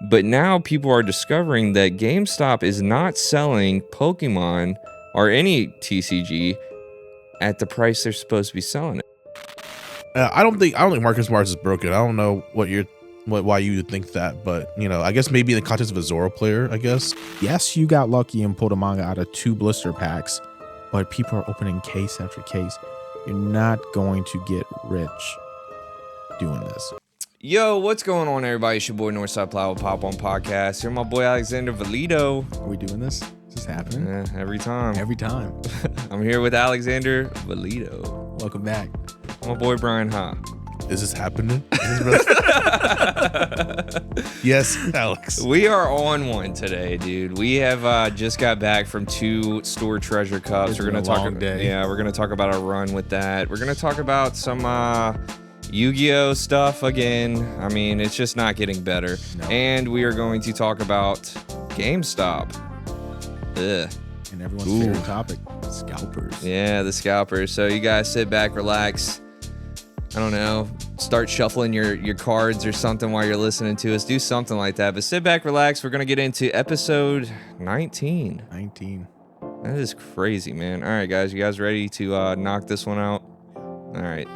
But now people are discovering that GameStop is not selling Pokemon or any TCG at the price they're supposed to be selling it. I don't think Marcus Mars is broken. I don't know why you would think that, but I guess maybe in the context of a Zoro player, I guess. Yes, you got lucky and pulled a manga out of 2 blister packs, but people are opening case after case. You're not going to get rich doing this. Yo, what's going on, everybody? It's your boy Side Ploud with Pop.1 podcast. Here, my boy Alexander Valido. Are we doing this? Is this happening? Yeah, every time. Every time. I'm here with Alexander Valido. Welcome back. My boy Bryan. Is this happening? Yes, Alex. We are on one today, dude. We have just got back from 2 store treasure cups. We're gonna talk. Yeah, we're gonna talk about our run with that. We're gonna talk about some Yu-Gi-Oh stuff again. I mean, it's just not getting better. No. And we are going to talk about GameStop. Ugh. And everyone's favorite topic, scalpers. Yeah, the scalpers. So you guys sit back, relax. I don't know, start shuffling your cards or something while you're listening to us. Do something like that. But sit back, relax. We're going to get into episode 19. 19. That is crazy, man. All right, guys. You guys ready to knock this one out? All right.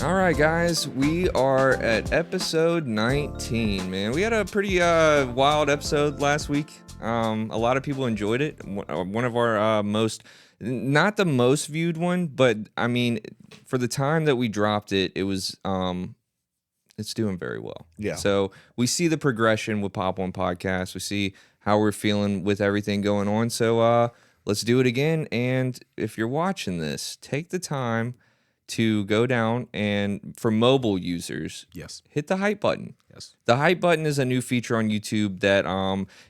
All right, guys, we are at episode 19, man. We had a pretty wild episode last week. A lot of people enjoyed it. One of our not the most viewed one, but I mean, for the time that we dropped it, it was it's doing very well. Yeah. So we see the progression with Pop.1 podcast. We see how we're feeling with everything going on. So let's do it again. And if you're watching this, take the time to go down and, for mobile users, Yes. hit the hype button. Yes. The hype button is a new feature on YouTube that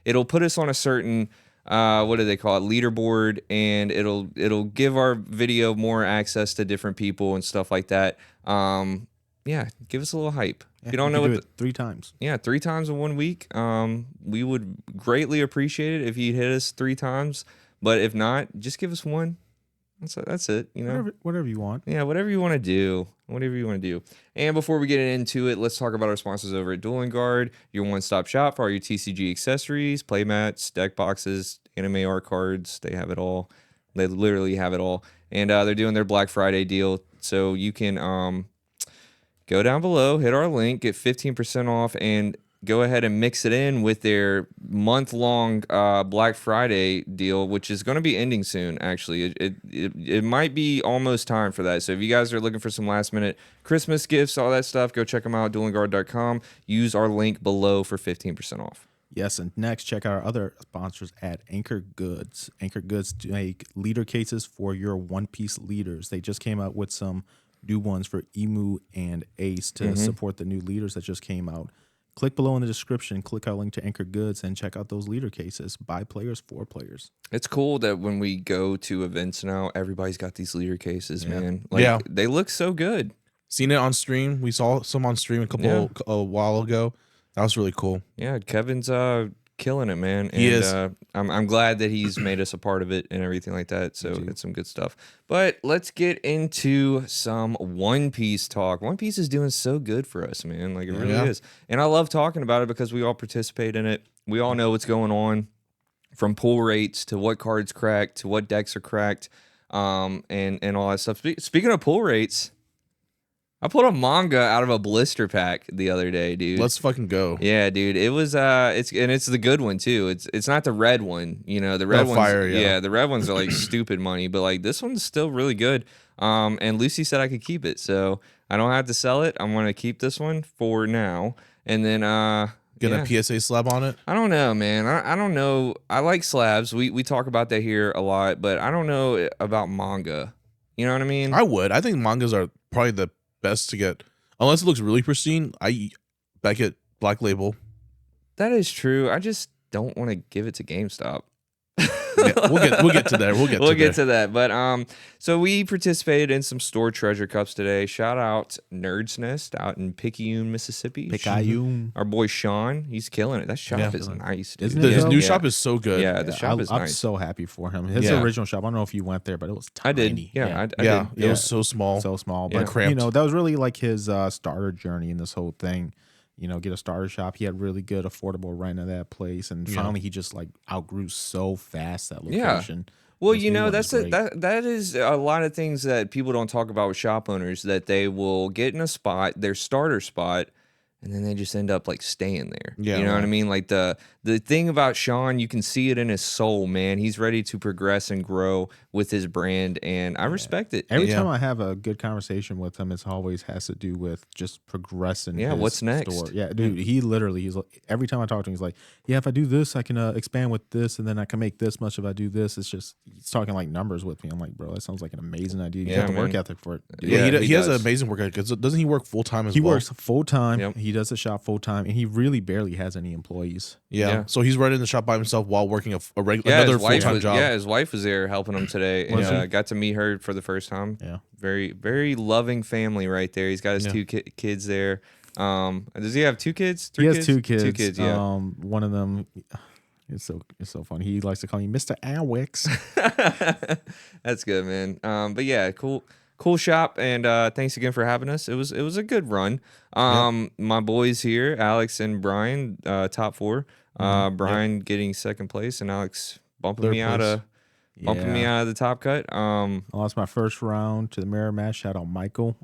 it'll put us on a certain what do they call it, leaderboard, and it'll give our video more access to different people and stuff like that. Yeah, give us a little hype. Yeah, If you don't know do what it 3 times. yeah, 3 times in 1 week. We would greatly appreciate it if you'd hit us 3 times, but if not, just give us 1. That's it, Whatever you want. Yeah, whatever you want to do. Whatever you want to do. And before we get into it, let's talk about our sponsors over at Dueling Guard, your one-stop shop for all your TCG accessories, playmats, deck boxes, anime art cards. They have it all. They literally have it all. And they're doing their Black Friday deal. So you can go down below, hit our link, get 15% off, and go ahead and mix it in with their month-long Black Friday deal, which is going to be ending soon, actually. It might be almost time for that. So if you guys are looking for some last-minute Christmas gifts, all that stuff, go check them out, duelingguard.com. Use our link below for 15% off. Yes, and next, check out our other sponsors at Anchor Goods. Anchor Goods make leader cases for your One Piece leaders. They just came out with some new ones for IMU and Ace to support the new leaders that just came out. Click below in the description, click our link to Anchor Goods, and check out those leader cases by players for players. It's cool that when we go to events now, everybody's got these leader cases, man. They look so good. Seen it on stream. We saw some on stream a while ago. That was really cool. Yeah, Kevin's killing it, man. And, he is. I'm glad that he's made us a part of it and everything like that. So it's some good stuff. But let's get into some One Piece talk. One Piece is doing so good for us, man. Like, it really is. And I love talking about it because we all participate in it. We all know what's going on, from pull rates to what cards cracked to what decks are cracked, and all that stuff. Speaking of pull rates, I pulled a manga out of a blister pack the other day, dude. Let's fucking go. Yeah, dude. It was it's the good one too. It's not the red one, the red ones. Fire, yeah. The red ones are like stupid money, but like this one's still really good. And Lucy said I could keep it, so I don't have to sell it. I'm gonna keep this one for now, and then Get a PSA slab on it. I don't know, man. I don't know. I like slabs. We talk about that here a lot, but I don't know about manga. You know what I mean? I would. I think mangas are probably the best to get, unless it looks really pristine. I get Black Label That is true. I just don't want to give it to GameStop. Yeah, we'll get to that. We'll get to that. But so we participated in some store treasure cups today. Shout out Nerd's Nest out in Picayune, Mississippi. Picayune. Our boy Sean, he's killing it. That shop Yeah. is nice, dude. Isn't it, His though? new Yeah. shop is so good. Yeah, the shop is I'm nice. so happy for him. His Yeah. original shop, I don't know if you went there, but it was I tiny. did. Yeah, I Yeah, did. it was so small. So small. Yeah. But, Cramped. that was really like his starter journey in this whole thing. Get a starter shop. He had really good, affordable rent of that place. And finally, he just like outgrew so fast that Yeah. location. Well, This new one that's is great. that is a lot of things that people don't talk about with shop owners, that they will get in a spot, their starter spot, and then they just end up like staying there. Yeah, You know what I right. mean? Like the thing about Sean, you can see it in his soul, man. He's ready to progress and grow with his brand, and I respect it. Every Yeah. time I have a good conversation with him, it's always has to do with just progressing. Yeah, his what's next? Store. Yeah, dude. He's like, every time I talk to him, he's like, "Yeah, if I do this, I can expand with this, and then I can make this much if I do this." It's just he's talking like numbers with me. I'm like, bro, that sounds like an amazing idea. You Yeah, got the work man. ethic for it. Dude. Yeah, Yeah, he he has an does. amazing work ethic. Doesn't he work full time as He well? works full time. Yep. He does the shop full time, and he really barely has any employees. Yeah. Yeah. So he's running the shop by himself while working Yeah, another his full wife time was, job. yeah, his wife was there helping him today, and Was she? got to meet her for the first time. Yeah. Very, very loving family right there. He's got his Yeah. two kids there. Does he have 2 kids? 3 He has kids? 2 kids. 2 kids, yeah. One of them, it's so funny. He likes to call me Mr. Alwix. That's good, man. But yeah, cool shop, and thanks again for having us. It was a good run. My boys here, Alex and Bryan, top 4. Bryan getting second place, and Alex bumping Third me out place. of the top cut. I lost my first round to the mirror match. Shout out Michael.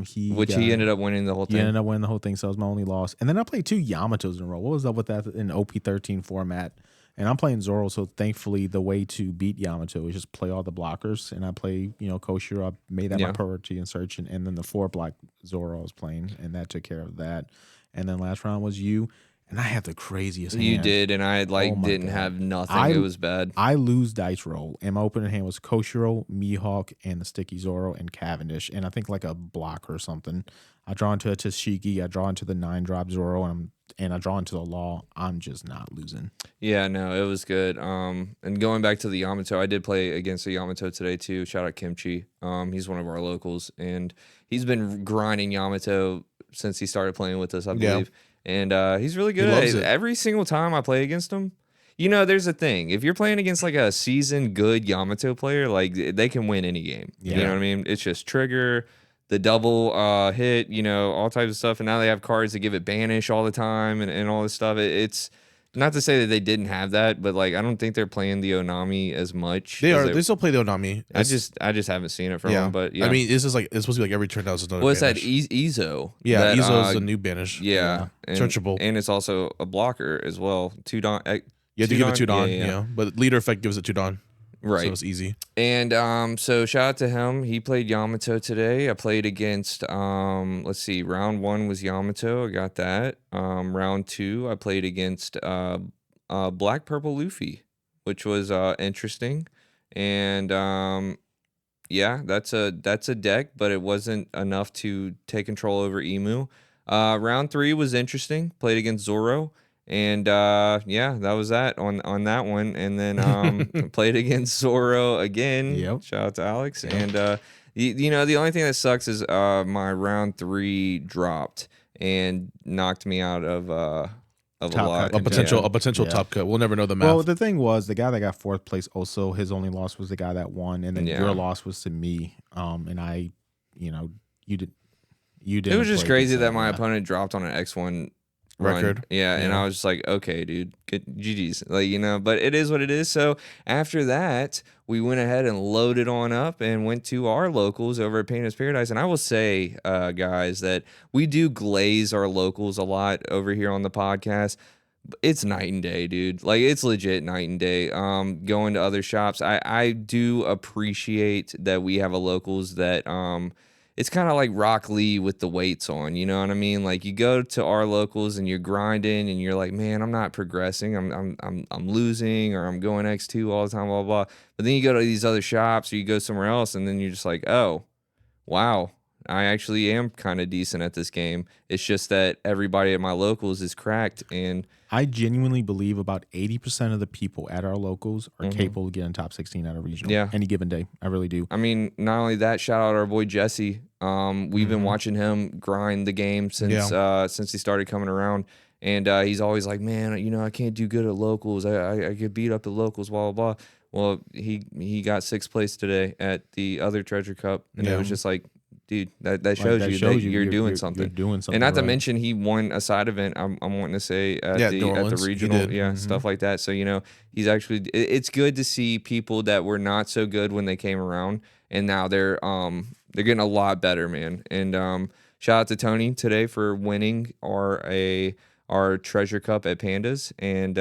He ended up winning the whole He thing. ended up winning the whole thing, so it was my only loss. And then I played 2 Yamatos in a row. What was up with that in OP13 format? And I'm playing Zoro, so thankfully the way to beat Yamato is just play all the blockers. And I play, Koshiro. I made that Yeah. my priority in search. And then the 4 black Zoro I was playing, and that took care of that. And then last round was you. And I have the craziest hand. You did, and I Oh my didn't God. have nothing. It was bad. I lose dice roll, and my opening hand was Koshiro, Mihawk, and the Sticky Zoro, and Cavendish, and I think like a block or something. I draw into a Tashiki, I draw into the 9-drop Zoro, and I draw into the Law. I'm just not losing. Yeah, no, it was good. And going back to the Yamato, I did play against the Yamato today too. Shout out Kimchi. He's one of our locals, and he's been grinding Yamato since he started playing with us, I Yeah. believe. And he's really good He at loves it. it. Every single time I play against him, there's a thing. If you're playing against like a seasoned good Yamato player, like they can win any game. You Yeah. know what I mean? It's just trigger, the double hit, all types of stuff. And now they have cards that give it banish all the time and all this stuff. It's not to say that they didn't have that, but like I don't think they're playing the Onami as much. They as are. They still play the Onami. I just haven't seen it from them. But yeah, I mean, it's just like it's supposed to be like every turn down is another. what's that? banish. Ezo. Yeah, that, Izo's a new banish. Yeah, and, Searchable. and it's also a blocker as well. You You have to give it 2 Don. Yeah, yeah. But leader effect gives it 2 Don. Right. So it's easy. And so shout out to him. He played Yamato today. I played against let's see, round 1 was Yamato. I got that. Round 2, I played against Black Purple Luffy, which was interesting. And yeah, that's a deck, but it wasn't enough to take control over Emu. Round 3 was interesting. Played against Zoro. And yeah, that was that on that one. And then played against Zoro again. Yep. Shout out to Alex. And the only thing that sucks is my round 3 dropped and knocked me out of a Top lot. cut. A potential Yeah. top cut. We'll never know the math. Well, the thing was, the guy that got 4th place also, his only loss was the guy that won, and then Yeah. your loss was to me. And I, you did. It was just crazy that my opponent dropped on an X1 run. Record. Yeah, and Yeah. I was just like, okay, dude, good GG's. But it is what it is. So after that, we went ahead and loaded on up and went to our locals over at Painter's Paradise. And I will say, guys, that we do glaze our locals a lot over here on the podcast. It's night and day, dude. Like, it's legit night and day. Going to other shops, I do appreciate that we have a locals that it's kind of like Rock Lee with the weights on, you know what I mean? Like, you go to our locals and you're grinding and you're like, man, I'm not progressing. I'm losing, or I'm going X2 all the time, blah, blah, blah. But then you go to these other shops or you go somewhere else and then you're just like, oh, wow, I actually am kind of decent at this game. It's just that everybody at my locals is cracked, and I genuinely believe about 80% of the people at our locals are capable of getting top 16 at a regional Yeah. any given day. I really do. I mean, not only that, shout out our boy Jesse. We've been watching him grind the game since he started coming around, and he's always like, man, you know, I can't do good at locals. I get beat up at locals, blah blah blah. Well, he got 6th place today at the other Treasure Cup, and it was just like, dude, that shows that you shows that you you're doing you're something. doing something, And not to right. mention, he won a side event. I'm wanting to say at Yeah, the New Orleans, he regional, did. stuff like that. So you know, he's actually. It's good to see people that were not so good when they came around, and now they're getting a lot better, man. And shout out to Tony today for winning our Treasure Cup at Pandas, and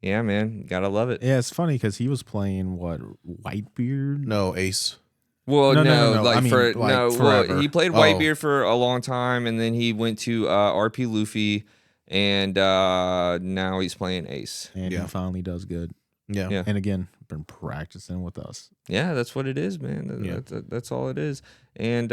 yeah, man, gotta love it. Yeah, it's funny because he was playing what, Whitebeard? No, Ace. Well, No. like I mean, for like, no, forever. well, he played Whitebeard for a long time, and then he went to RP Luffy, and now he's playing Ace. And he finally does good. Yeah. Yeah. And again, been practicing with us. Yeah, that's what it is, man. Yeah. That's all it is. And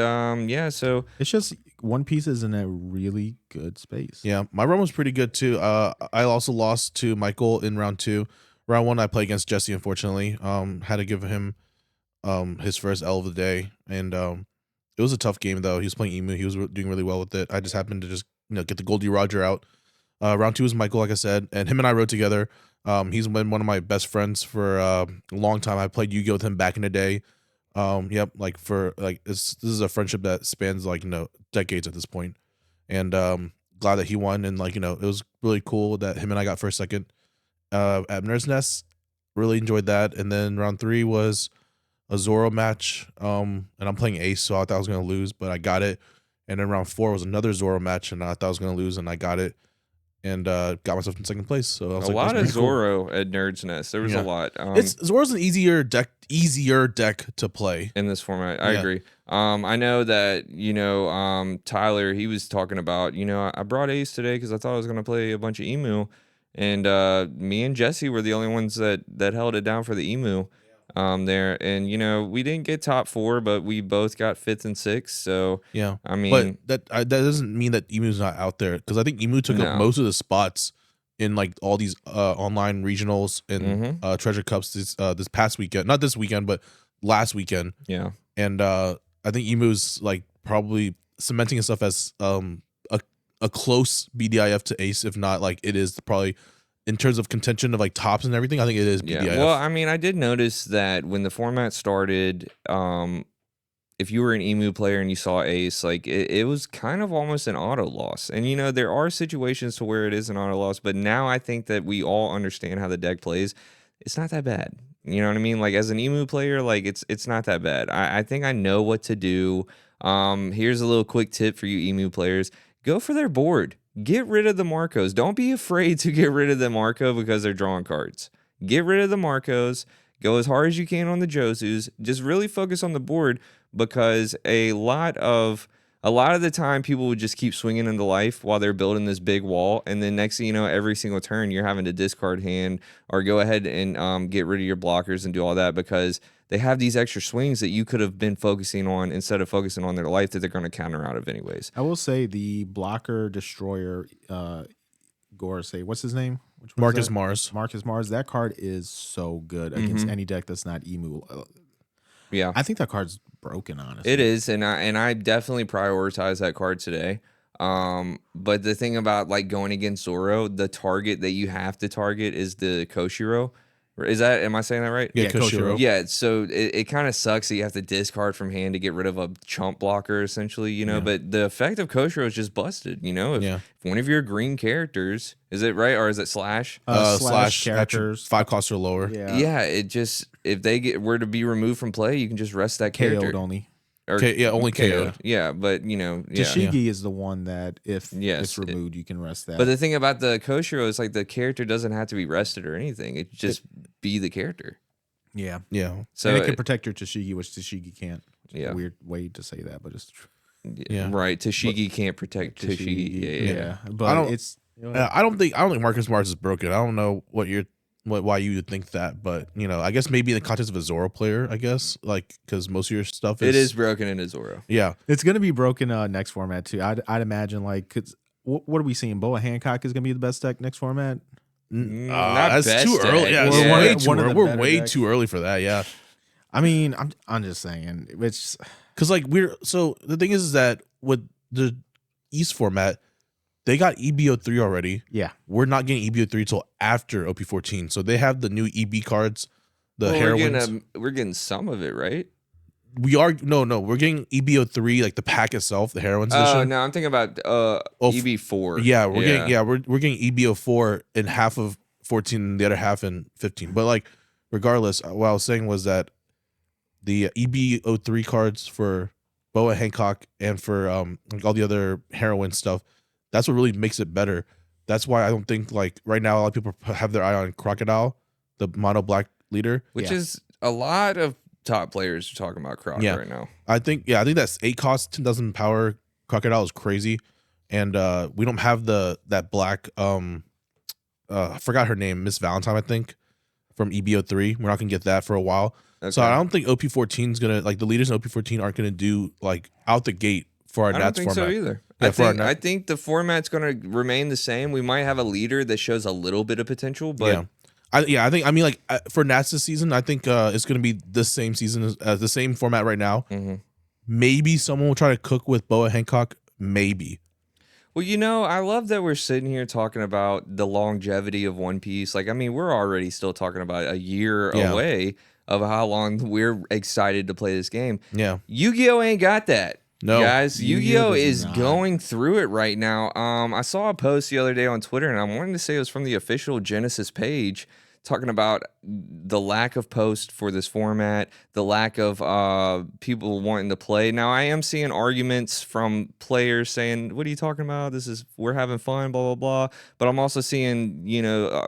yeah, so It's just One Piece is in a really good space. Yeah, my run was pretty good too. I also lost to Michael in round 2. Round 1, I played against Jesse. Unfortunately, had to give him his first L of the day, and it was a tough game though. He was playing Emu. He was doing really well with it. I just happened to just get the Goldie Roger out. Round 2 was Michael, like I said, and him and I rode together. He's been one of my best friends for a long time. I played Yu-Gi-Oh with him back in the day. Yep, like this is a friendship that spans decades at this point, and glad that he won, and it was really cool that him and I got first, second at Nerd's Nest. Really enjoyed that. And then round 3 was a Zoro match, and I'm playing Ace, so I thought I was gonna lose, but I got it. And then round 4 was another Zoro match, and I thought I was gonna lose, and I got it, and got myself in 2nd place. So I was a like, lot that's of pretty cool. Zoro at Nerd's Nest. There was a lot. Zoro's an easier deck to play in this format. I Yeah. agree. I know that Tyler, he was talking about, I brought Ace today because I thought I was gonna play a bunch of Emu, and me and Jesse were the only ones that held it down for the Emu. There, and we didn't get top 4, but we both got 5th and 6th. So Yeah, I mean, but that doesn't mean that Emu's not out there, because I think Emu took up No. most of the spots in like all these online regionals and treasure cups this past weekend. Not this weekend, but last weekend. yeah, And I think Emu's like probably cementing itself as a close BDIF to Ace, if not like it is probably in terms of contention of like tops and everything. I think it is BDIF. yeah. Well, I mean, I did notice that when the format started, if you were an Emu player and you saw Ace, like it was kind of almost an auto loss. And there are situations to where it is an auto loss, but now I think that we all understand how the deck plays. It's not that bad. You know what I mean? Like as an Emu player, like it's not that bad. I think I know what to do. Here's a little quick tip for you Emu players. Go for their board. Get rid of the Marcos. Don't be afraid to get rid of the Marco because they're drawing cards. Get rid of the Marcos. Go as hard as you can on the Josus. Just really focus on the board, because a lot of the time people would just keep swinging into life while they're building this big wall, and then next thing you know, every single turn you're having to discard hand or go ahead and get rid of your blockers and do all that, because they have these extra swings that you could have been focusing on instead of focusing on their life that they're going to counter out of anyways. I will say the blocker destroyer, Gorsay, what's his name? Which one's Marcus that? Mars. Marcus Mars. That card is so good against any deck that's not Emu. Yeah, I think that card's broken, honestly. it is, and I definitely prioritize that card today. But the thing about like going against Zoro, the target that you have to target is the Koshiro. Am I saying that right? Yeah, Koshiro. Koshiro. Yeah, so it kind of sucks that you have to discard from hand to get rid of a chump blocker, essentially, but the effect of Koshiro is just busted, if one of your green characters, is it right, or is it slash? Slash characters. 5 costs or lower. Yeah. It just, if they were to be removed from play, you can just rest that character. KO'd only. Or only KO'd. Yeah, but, Tashigi is the one that if Yes, it's removed, you can rest that. But the thing about the Koshiro is like the character doesn't have to be rested or anything. It just be the character. yeah. Yeah. So And it can protect your Tashigi, which Tashigi can't. Which is Yeah. a weird way to say that, but it's true. Yeah. Right. Tashigi can't protect Tashigi. Yeah. But I don't- it's I don't think Marcus Mars is broken. I don't know what you're why you would think that, but I guess maybe in the context of a Zoro player, I guess, like because most of your stuff is It is broken into Zoro. Yeah, It's gonna be broken next format too. I'd imagine like, 'cause what are we seeing? Boa Hancock is gonna be the best deck next format. Not that's best too early. deck. Yeah, Or it's one way of- too one of early. the We're better way decks. too early for that. Yeah, I mean, I'm just saying, which because like so the thing is that with the East format, they got EBO3 already. yeah. We're not getting EBO3 till after OP14, so they have the new EB cards, the Well, heroines. we're getting some of it, right? We are we're getting EBO3 like the pack itself, the heroines Oh edition. no, I'm thinking about EB4. Yeah, we're getting EBO4 in half of 14 and the other half in 15. But like regardless, what I was saying was that the EBO3 cards for Boa Hancock and for like all the other heroine stuff, that's what really makes it better. That's why I don't think like right now a lot of people have their eye on Crocodile, the mono black leader. Which Yeah. is a lot of top players are talking about Croc Yeah. right now. I think that's 8 cost, 10,000 power. Crocodile is crazy, and we don't have that black I forgot her name, Miss Valentine, I think, from EBO3. We're not gonna get that for a while. So Okay. I don't think OP14 is gonna like the leaders in OP14 aren't gonna do like out the gate for our I don't Nats think format. so either. Yeah, I think the format's going to remain the same. We might have a leader that shows a little bit of potential, but I think for Nats this season, I think it's gonna be the same season as the same format right now. Mhm. Maybe someone will try to cook with Boa Hancock. Maybe. Well, I love that we're sitting here talking about the longevity of One Piece. Like, I mean, we're already still talking about a year Yeah. away of how long we're excited to play this game. Yeah. Yu-Gi-Oh ain't got that. No. Guys, Yu-Gi-Oh Yu-Gi-Oh does is not. going through it right now. I saw a post the other day on Twitter, and I'm wanting to say it was from the official Genesis page, talking about the lack of post for this format, the lack of people wanting to play. Now, I am seeing arguments from players saying, "What are you talking about? We're having fun, blah blah blah." But I'm also seeing,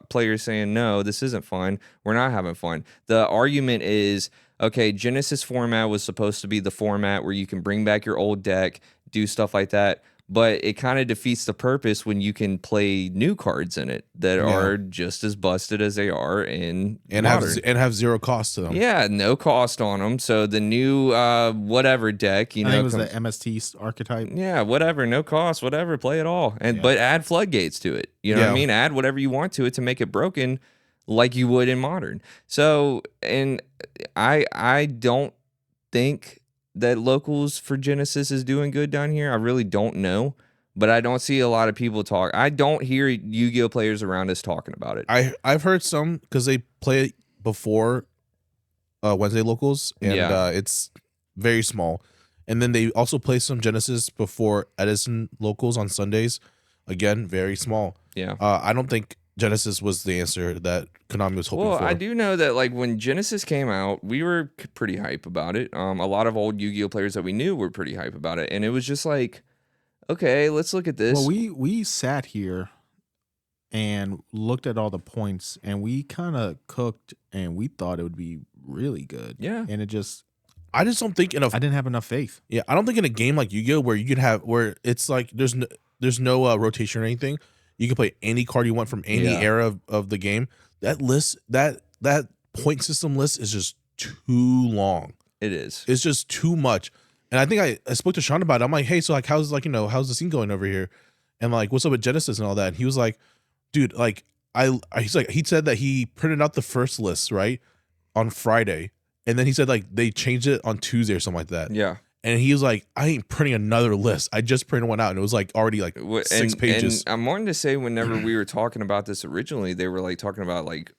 players saying, "No, this isn't fun. We're not having fun." The argument is, okay, Genesis format was supposed to be the format where you can bring back your old deck, do stuff like that. But it kind of defeats the purpose when you can play new cards in it that are just as busted as they are in modern. have 0 cost to them. Yeah, no cost on them. So the new whatever deck, I think it was the MST archetype. yeah, whatever, no cost, whatever, play it all, and Yeah. but add floodgates to it. You know what I Yeah. mean? Add whatever you want to it to make it broken, like you would in modern. So, and I don't think that locals for Genesis is doing good down here. I really don't know, but I don't see a lot of people talk. I don't hear Yu-Gi-Oh players around us talking about it. I've heard some because they play it before Wednesday locals, and Yeah. it's very small. And then they also play some Genesis before Edison locals on Sundays. Again, very small. Yeah. I don't think Genesis was the answer that Konami was hoping Well, for. I do know that like when Genesis came out, we were pretty hype about it. A lot of old Yu-Gi-Oh players that we knew were pretty hype about it, and it was just like, okay, let's look at this. Well, we sat here and looked at all the points, and we kind of cooked, and we thought it would be really good. Yeah. And I just don't think enough. I didn't have enough faith. Yeah, I don't think in a game like Yu-Gi-Oh where you can have where it's like there's no rotation or anything. You can play any card you want from any Yeah. era of the game. That list, that point system list is just too long. It is. It's just too much. And I think I spoke to Sean about it. I'm like, hey, so like how's the scene going over here? And like, what's up with Genesis and all that? And he was like, dude, like he said that he printed out the first list, right, on Friday. And then he said like they changed it on Tuesday or something like that. Yeah. And he was like, I ain't printing another list. I just printed one out, and it was like already like 6 pages. And I'm wanting to say whenever we were talking about this originally, they were like talking about like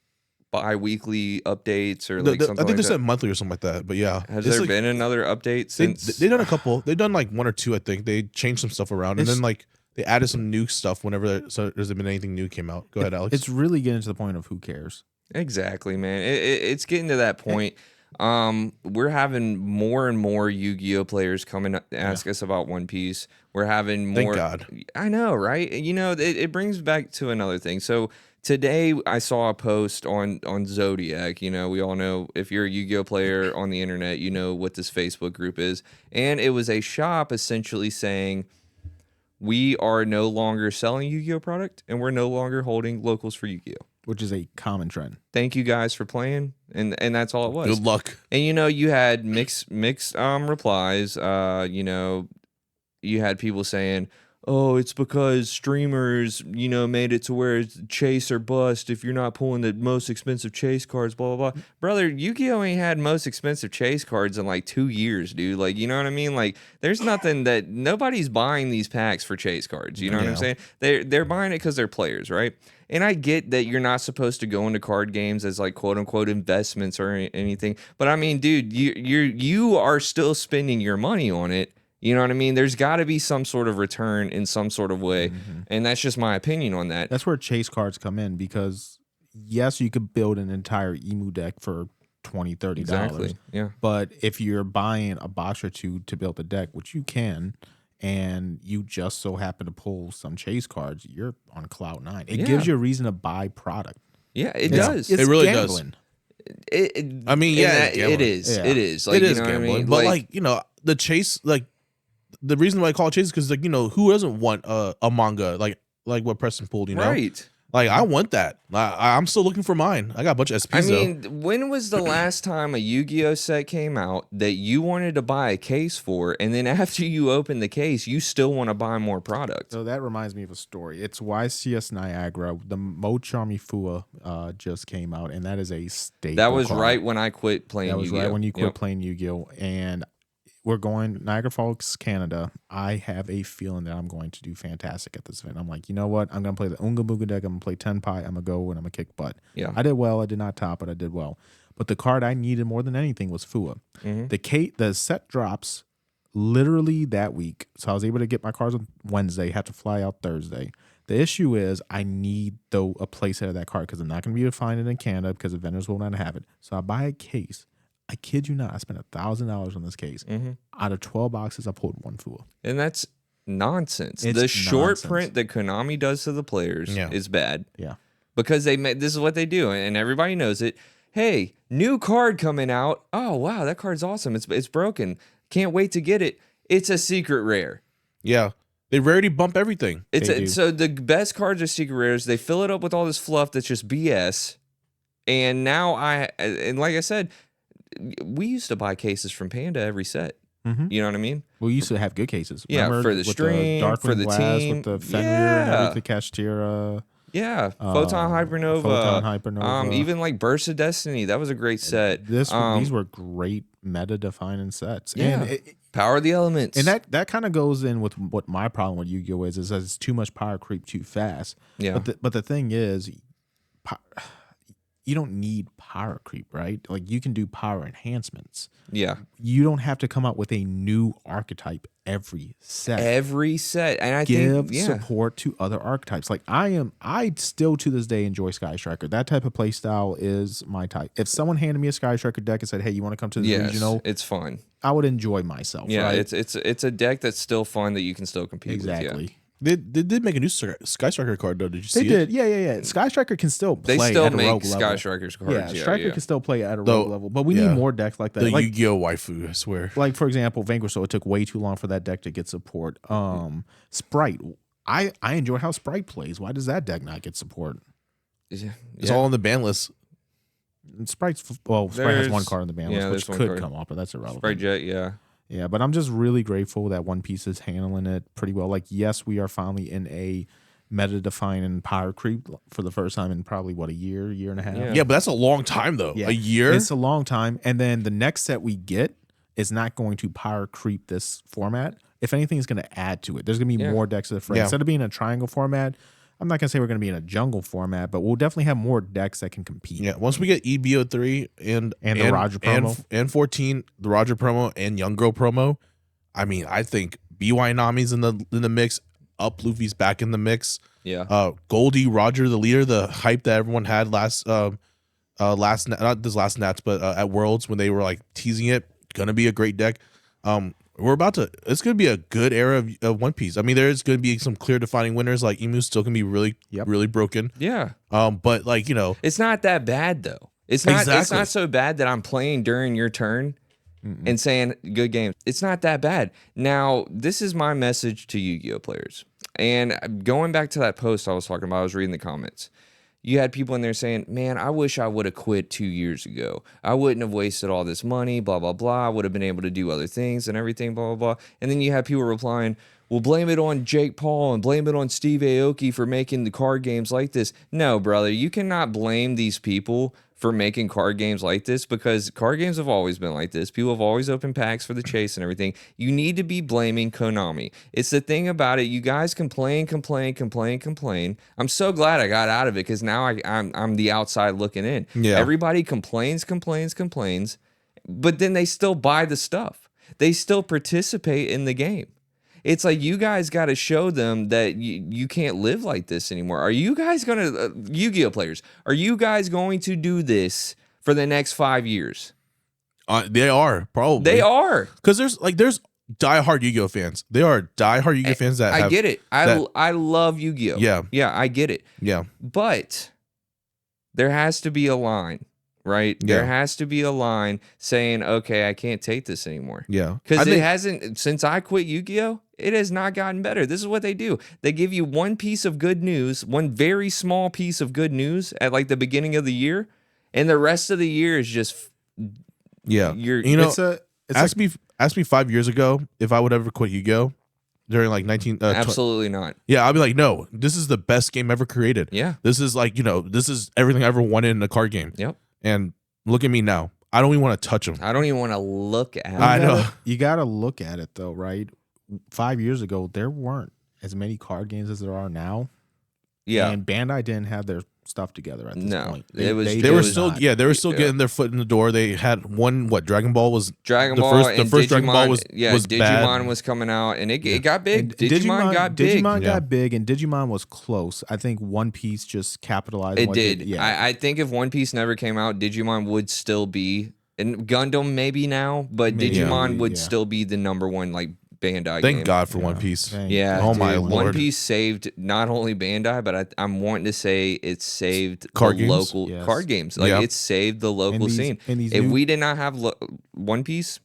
bi-weekly updates or like something I think like they that. said monthly or something like that. But yeah, Has it's there like, been another update since? they've done a couple. They've done like 1 or 2, I think. They changed some stuff around, and It's- then like they added some new stuff whenever there's been anything new came out. Go ahead, Alex. It's really getting to the point of who cares. Exactly, man. It's getting to that point. We're having more and more Yu-Gi-Oh players come and ask us about One Piece. We're having more. Thank God. I know, right? It brings back to another thing. So today I saw a post on Zodiac. We all know if you're a Yu-Gi-Oh player on the internet, you know what this Facebook group is. And it was a shop essentially saying, we are no longer selling Yu-Gi-Oh product and we're no longer holding locals for Yu-Gi-Oh. which is a common trend. Thank you guys for playing, and that's all it was. Good luck. And you had mixed replies. You had people saying, "Oh, it's because streamers, made it to where it's chase or bust if you're not pulling the most expensive chase cards, blah, blah, blah." Brother, Yu-Gi-Oh! Ain't had most expensive chase cards in like 2 years, dude. Like, you know what I mean? Like, there's nothing that nobody's buying these packs for chase cards. You know what I'm saying? They're buying it because they're players, right? And I get that you're not supposed to go into card games as like quote unquote investments or anything. But I mean, dude, you are still spending your money on it. You know what I mean? There's got to be some sort of return in some sort of way. And that's just my opinion on that. That's where chase cards come in because, yes, you could build an entire EMU deck for $20, $30. Exactly. Yeah. But if you're buying a box or two to build a deck, which you can, and you just so happen to pull some chase cards, you're on cloud nine. It gives you a reason to buy product. Yeah, it does. It's It really gambling. does. I mean, yeah, it is. Yeah. It is. Like, it is you know gambling. what I mean? But like, the chase, like the reason why I call it chase is because, like, who doesn't want a manga like what Preston pulled, right. Like, I want that. I'm still looking for mine. I got a bunch of SPs. I mean, when was the last time a Yu-Gi-Oh set came out that you wanted to buy a case for, and then after you open the case, you still want to buy more product? So that reminds me of a story. It's YCS Niagara. The Mo-Charmy Fua just came out, and that is a staple. That was card. right when I quit playing That was Yu-Gi-Oh. right when you quit playing Yu-Gi-Oh! And we're going Niagara Falls, Canada. I have a feeling that I'm going to do fantastic at this event. I'm like, you know what? I'm going to play the Unga Bunga deck. I'm going to play Tenpai. I'm going to go and I'm going to kick butt. Yeah. I did well. I did not top, but I did well. But the card I needed more than anything was Fua. The set drops literally that week. So I was able to get my cards on Wednesday, had to fly out Thursday. The issue is I need, though, a playset of that card because I'm not going to be able to find it in Canada because the vendors will not have it. So I buy a case. I kid you not, I spent $1,000 on this case. Out of 12 boxes, I pulled one Fua. And that's nonsense. It's the short nonsense. print that Konami does to the players is bad. Yeah. Because this is what they do, and everybody knows it. Hey, new card coming out. Oh, wow, that card's awesome. It's broken. Can't wait to get it. It's a secret rare. Yeah. They rarely bump everything. So the best cards are secret rares. They fill it up with all this fluff that's just BS. And now and like I said, we used to buy cases from Panda every set. You know what I mean? We used to have good cases. Yeah, Remember for the with stream, Darkwing for the Glass, team. with the Fenrir and everything, Kashtira. Yeah, Photon Hypernova. Photon Hypernova. Even like Burst of Destiny. That was a great set. These were great meta-defining sets. Yeah. And Power of the Elements. And that kind of goes in with what my problem with Yu-Gi-Oh! is that it's too much power creep too fast. Yeah. But the thing is, you don't need power creep, right? Like, you can do power enhancements. Yeah. You don't have to come up with a new archetype every set. And I think support to other archetypes. Like, I still to this day enjoy Sky Striker. That type of play style is my type. If someone handed me a Sky Striker deck and said, "Hey, you want to come to the regional?" It's fun. I would enjoy myself. Yeah, right? it's a deck that's still fun that you can still compete exactly. with. Yeah. They did make a new Sky Striker card, though. Did you see They did. it? Yeah. Sky Striker can still play They still at a make rogue Sky level. Strikers cards. Yeah, Striker can still play at a rogue level. But we need more decks like that. The Like, Yu-Gi-Oh! Waifu, I swear. like, for example, Vanquish, so it took way too long for that deck to get support. Sprite. I enjoy how Sprite plays. Why does that deck not get support? Yeah. It's all on the ban list. Sprite has one card on the ban list, which could come off, but that's irrelevant. Sprite Jet, yeah. Yeah, but I'm just really grateful that One Piece is handling it pretty well. Like, yes, we are finally in a meta-defining power creep for the first time in probably, a year and a half? Yeah, but that's a long time, though. Yeah. A year? It's a long time. And then the next set we get is not going to power creep this format. If anything, it's going to add to it. There's going to be more decks of the fray. Instead of being a triangle format, I'm not going to say we're going to be in a jungle format, but we'll definitely have more decks that can compete. Yeah, once we get EBO3 and the Roger promo. And 14, the Roger promo and Young Girl promo, I mean, I think BY Nami's in the mix. Up Luffy's back in the mix. Yeah. Goldie, Roger, the leader, the hype that everyone had not this last Nats, but at Worlds when they were like teasing it, gonna be a great deck. It's gonna be a good era of One Piece. I mean, there's gonna be some clear defining winners. Like Emu's still gonna be really broken. Yeah. But like, it's not that bad though. It's not so bad that I'm playing during your turn and saying good game. It's not that bad. Now, this is my message to Yu-Gi-Oh players. And going back to that post I was talking about, I was reading the comments. you had people in there saying, man, I wish I would have quit 2 years ago. I wouldn't have wasted all this money, blah, blah, blah. I would have been able to do other things and everything, blah, blah, blah. And then you have people replying, well, blame it on Jake Paul and blame it on Steve Aoki for making the card games like this. No, brother, you cannot blame these people for making card games like this, because card games have always been like this. People have always opened packs for the chase and everything. You need to be blaming Konami. It's the thing about it. You guys complain. I'm so glad I got out of it, because now I'm the outside looking in. Yeah. Everybody complains, but then they still buy the stuff. They still participate in the game. It's like, you guys got to show them that you can't live like this anymore. Are you guys going to, Yu-Gi-Oh players, are you guys going to do this for the next 5 years? They are, probably. They are. Because there's diehard Yu-Gi-Oh fans. There are diehard Yu-Gi-Oh fans that I get it. I love Yu-Gi-Oh. Yeah. Yeah, I get it. Yeah. But there has to be a line, right? Yeah. There has to be a line saying, okay, I can't take this anymore. Yeah. Because it hasn't, since I quit Yu-Gi-Oh, it has not gotten better. This is what they do. They give you one piece of good news, one very small piece of good news at like the beginning of the year, and the rest of the year is just, yeah. Ask me 5 years ago if I would ever quit Yu-Gi-Oh during like 19. Absolutely not. Yeah, I'd be like, no, this is the best game ever created. Yeah. This is like, this is everything I ever wanted in a card game. Yep. And look at me now. I don't even want to touch them. I don't even want to look at it. I know. You got to look at it though, right? 5 years ago, there weren't as many card games as there are now. Yeah. And Bandai didn't have their stuff together at this point. They were still getting their foot in the door. They had Dragon Ball was Dragon the Ball first, and the first Digimon, Dragon Ball was Digimon bad. was coming out, and it got big. And Digimon got big. Digimon got big, and Digimon was close. I think One Piece just capitalized. It on did. Yeah. I think if One Piece never came out, Digimon would still be, and Gundam maybe now, but Maybe, Digimon would yeah. still be the number one like Bandai Thank game. God for One Piece. Yeah. Oh my dude, Lord. One Piece saved not only Bandai, but I'm wanting to say it saved Card the games? local Yes. card games. Like it saved the local scene. If we did not have One Piece,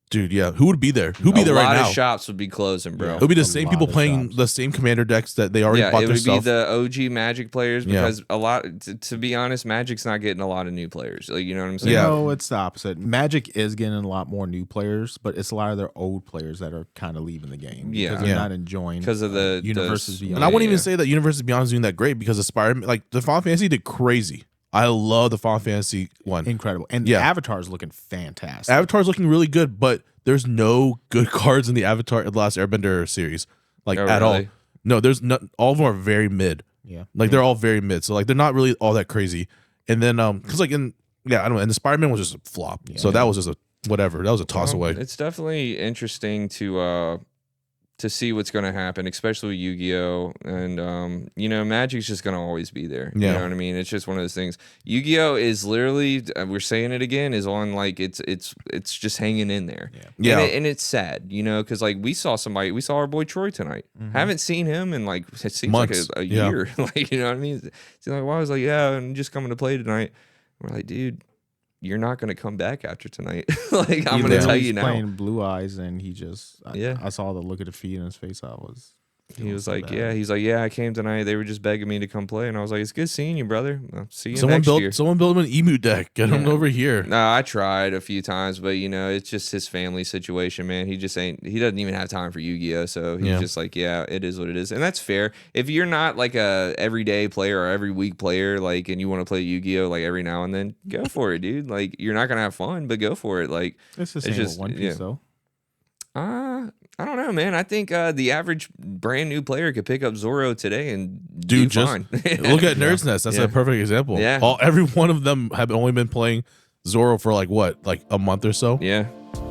dude, yeah, who would be there? Who'd be there right a lot now? of shops would be closing, bro. It would be the A same lot people of playing shops. the same commander decks that they already bought it their would stuff. be the OG Magic players, because a lot, to be honest, Magic's not getting a lot of new players. Like, you know what I'm saying? Yeah. No, it's the opposite. Magic is getting a lot more new players, but it's a lot of their old players that are kind of leaving the game. Yeah. Because they're not enjoying Because of the Universes the- Beyond. And I wouldn't yeah. even say that Universes Beyond is doing that great, because Aspire, like the Final Fantasy did crazy. I love the Final Fantasy one. Incredible. And Yeah. Avatar is looking fantastic. Avatar's looking really good, but there's no good cards in the Avatar, the Last Airbender series, like Oh, at all. really? No, there's not. All of them are very mid. Yeah. Like they're all very mid, so like they're not really all that crazy. And then because like I don't know, and the Spider-Man was just a flop. So that was just a whatever. That was a toss away. It's definitely interesting to see what's going to happen, especially with Yu-Gi-Oh! And, Magic's just going to always be there. Yeah. You know what I mean? It's just one of those things. Yu-Gi-Oh! Is literally, we're saying it again, is on like, it's just hanging in there. Yeah. And it's sad, because like we saw our boy Troy tonight. Haven't seen him in like, it seems Months. like a Yeah. year. Like, you know what I mean? It's like, well, I was like, yeah, I'm just coming to play tonight. We're like, dude, you're not going to come back after tonight. Like, I'm going to tell you now. Playing Blue Eyes, and he just, Yeah. I saw the look of defeat in his face. He was like, I came tonight. They were just begging me to come play. And I was like, it's good seeing you, brother. I'll see you next year. Someone built him an emu deck. Get him over here. No, I tried a few times, but it's just his family situation, man. He doesn't even have time for Yu-Gi-Oh! So he's just like, yeah, it is what it is. And that's fair. If you're not like a everyday player or every week player, like, and you want to play Yu-Gi-Oh! Like every now and then, go for it, dude. Like, you're not going to have fun, but go for it. Like, It's the same with One Piece, though. I don't know, man. I think the average brand new player could pick up Zoro today and Dude, do just fine. look at Nerd's Nest. That's a perfect example. Yeah. Every one of them have only been playing Zoro for like a month or so. Yeah.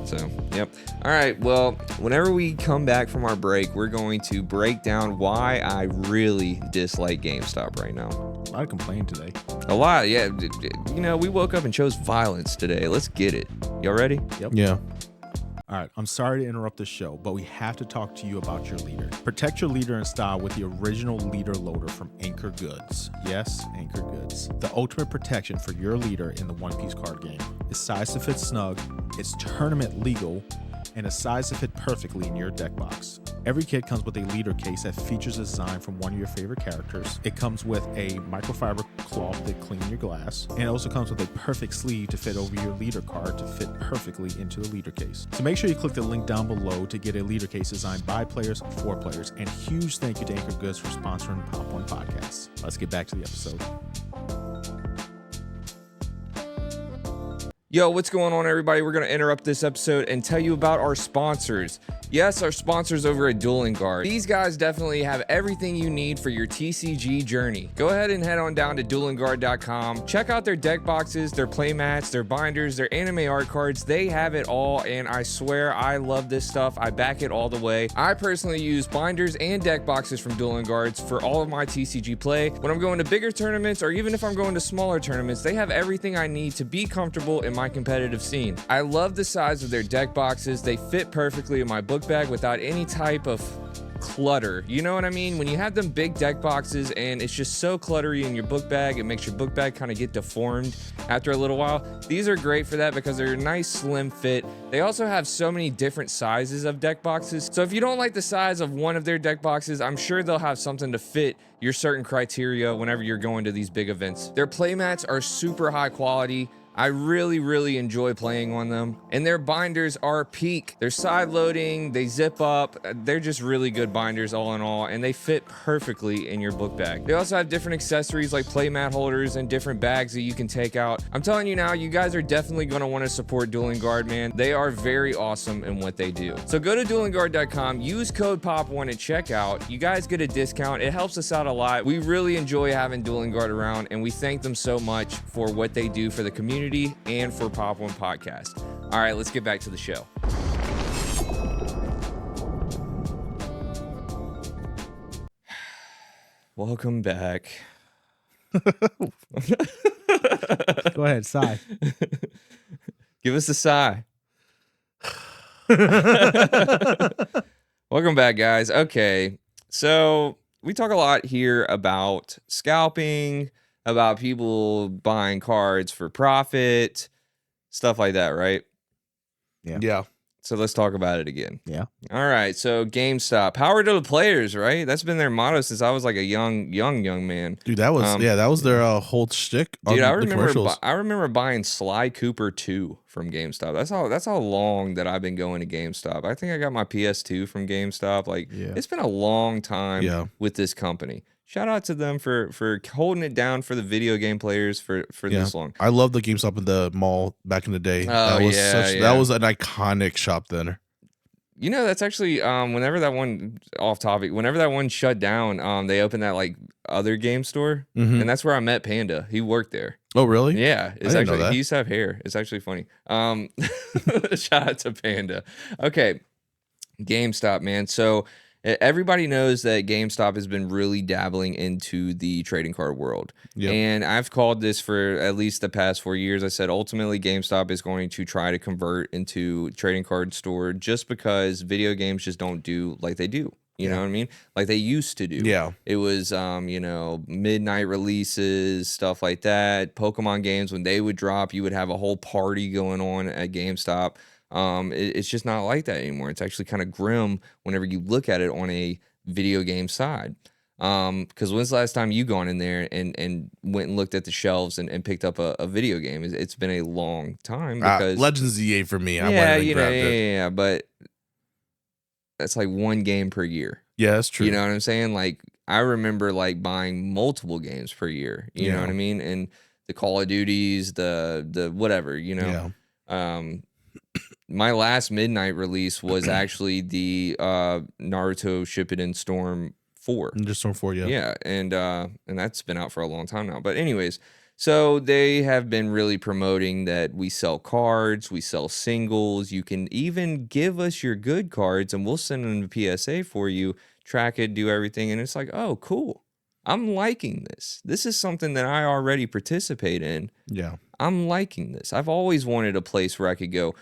So, yep. All right. Well, whenever we come back from our break, we're going to break down why I really dislike GameStop right now. A lot of complaining today. A lot. Yeah. We woke up and chose violence today. Let's get it. Y'all ready? Yep. Yeah. All right, I'm sorry to interrupt the show, but we have to talk to you about your leader. Protect your leader in style with the original leader loader from Anchor Goods. Yes, Anchor Goods. The ultimate protection for your leader in the One Piece card game. It's sized to fit snug, it's tournament legal, and it's sized to fit perfectly in your deck box. Every kit comes with a leader case that features a design from one of your favorite characters. It comes with a microfiber cloth to clean your glass, and it also comes with a perfect sleeve to fit over your leader card to fit perfectly into the leader case. So make sure you click the link down below to get a leader case designed by players for players. And huge thank you to Anchor Goods for sponsoring Pop.1 Podcast. Let's get back to the episode. Yo, what's going on, everybody? We're going to interrupt this episode and tell you about our sponsors. Yes, our sponsors over at Dueling Guard. These guys definitely have everything you need for your TCG journey. Go ahead and head on down to duelingguard.com. Check out their deck boxes, their playmats, their binders, their anime art cards. They have it all, and I swear I love this stuff. I back it all the way. I personally use binders and deck boxes from Dueling Guards for all of my TCG play. When I'm going to bigger tournaments, or even if I'm going to smaller tournaments, they have everything I need to be comfortable in my competitive scene. I love the size of their deck boxes. They fit perfectly in my book bag without any type of clutter. You know what I mean? When you have them big deck boxes and it's just so cluttery in your book bag, it makes your book bag kind of get deformed after a little while. These are great for that because they're a nice slim fit. They also have so many different sizes of deck boxes. So if you don't like the size of one of their deck boxes, I'm sure they'll have something to fit your certain criteria whenever you're going to these big events. Their playmats are super high quality. I really enjoy playing on them, and their binders are peak. They're side loading, they zip up. They're just really good binders all in all, and they fit perfectly in your book bag. They also have different accessories like playmat holders and different bags that you can take out. I'm telling you now, you guys are definitely going to want to support Dueling Guard, man. They are very awesome in what they do. So go to duelingguard.com, use code POP1 at checkout. You guys get a discount. It helps us out a lot. We really enjoy having Dueling Guard around, and we thank them so much for what they do for the community and for Pop.1 Podcast. All right, let's get back to the show. Welcome back. Go ahead, sigh. Give us a sigh. Welcome back, guys. Okay, so we talk a lot here about scalping, about people buying cards for profit, stuff like that, right? Yeah. So let's talk about it again. Yeah. All right. So GameStop, power to the players, right? That's been their motto since I was like a young man. Dude, that was their whole shtick on Dude, the commercials. I remember buying Sly Cooper 2 from GameStop. That's how long that I've been going to GameStop. I think I got my PS2 from GameStop. Like, It's been a long time with this company. Shout out to them for holding it down for the video game players for this long. I love the GameStop in the mall back in the day. That was an iconic shop then. You know, that's actually whenever that one shut down, they opened that like other game store, and that's where I met Panda. He worked there. Oh, really? Yeah, it's I didn't know that. He used to have hair. It's actually funny. Shout out to Panda. Okay, GameStop, man. So everybody knows that GameStop has been really dabbling into the trading card world. Yep. And I've called this for at least the past 4 years. I said ultimately GameStop is going to try to convert into trading card store just because video games just don't do like they do. You know what I mean? Like they used to do. Yeah. It was, midnight releases, stuff like that. Pokemon games, when they would drop, you would have a whole party going on at GameStop. It's just not like that anymore. It's actually kind of grim whenever you look at it on a video game side. Because when's the last time you gone in there and went and looked at the shelves and picked up a video game? It's been a long time. Because Legends EA for me. I went and grabbed it. Yeah, but that's like one game per year. Yeah, that's true. You know what I'm saying? Like I remember like buying multiple games per year. You know what I mean? And the Call of Duties, the whatever. You know. Yeah. My last midnight release was actually the Naruto Shippuden Storm 4. Just Storm 4, yeah. Yeah, and that's been out for a long time now. But anyways, so they have been really promoting that we sell cards, we sell singles. You can even give us your good cards and we'll send them to PSA for you, track it, do everything. And it's like, oh, cool. I'm liking this. This is something that I already participate in. Yeah. I'm liking this. I've always wanted a place where I could go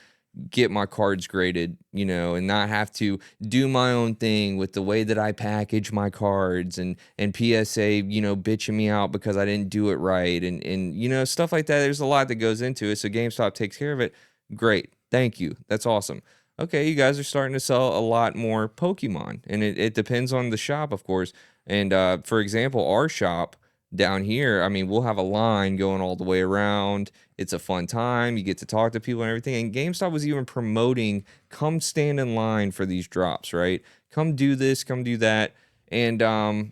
get my cards graded, and not have to do my own thing with the way that I package my cards and PSA, bitching me out because I didn't do it right and stuff like that. There's a lot that goes into it. So GameStop takes care of it. Great. Thank you. That's awesome. okay, you guys are starting to sell a lot more Pokemon, and it depends on the shop, of course. And for example, our shop down here, I mean, we'll have a line going all the way around. It's a fun time. You get to talk to people and everything. And GameStop was even promoting, come stand in line for these drops, right? Come do this, come do that. And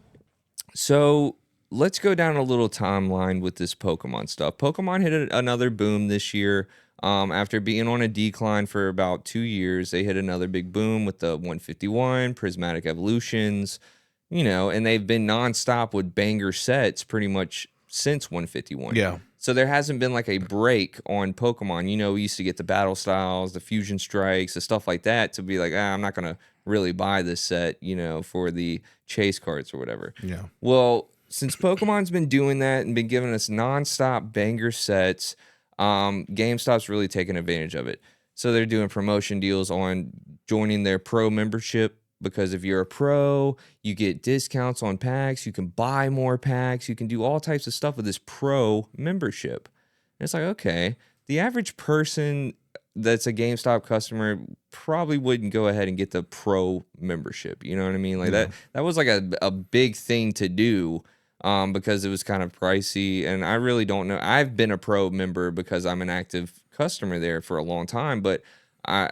so let's go down a little timeline with this Pokemon stuff. Pokemon hit another boom this year. After being on a decline for about 2 years, they hit another big boom with the 151 Prismatic Evolutions, and they've been nonstop with banger sets pretty much since 151. Yeah. So there hasn't been like a break on Pokemon. We used to get the battle styles, the fusion strikes, the stuff like that to be like, I'm not going to really buy this set, for the chase cards or whatever. Yeah. Well, since Pokemon's been doing that and been giving us nonstop banger sets, GameStop's really taking advantage of it. So they're doing promotion deals on joining their pro membership, because if you're a pro, you get discounts on packs, you can buy more packs, you can do all types of stuff with this pro membership. And it's like, okay, the average person that's a GameStop customer probably wouldn't go ahead and get the pro membership. You know what I mean? Like that was like a big thing to do. Because it was kind of pricey, and I really don't know. I've been a pro member because I'm an active customer there for a long time, but a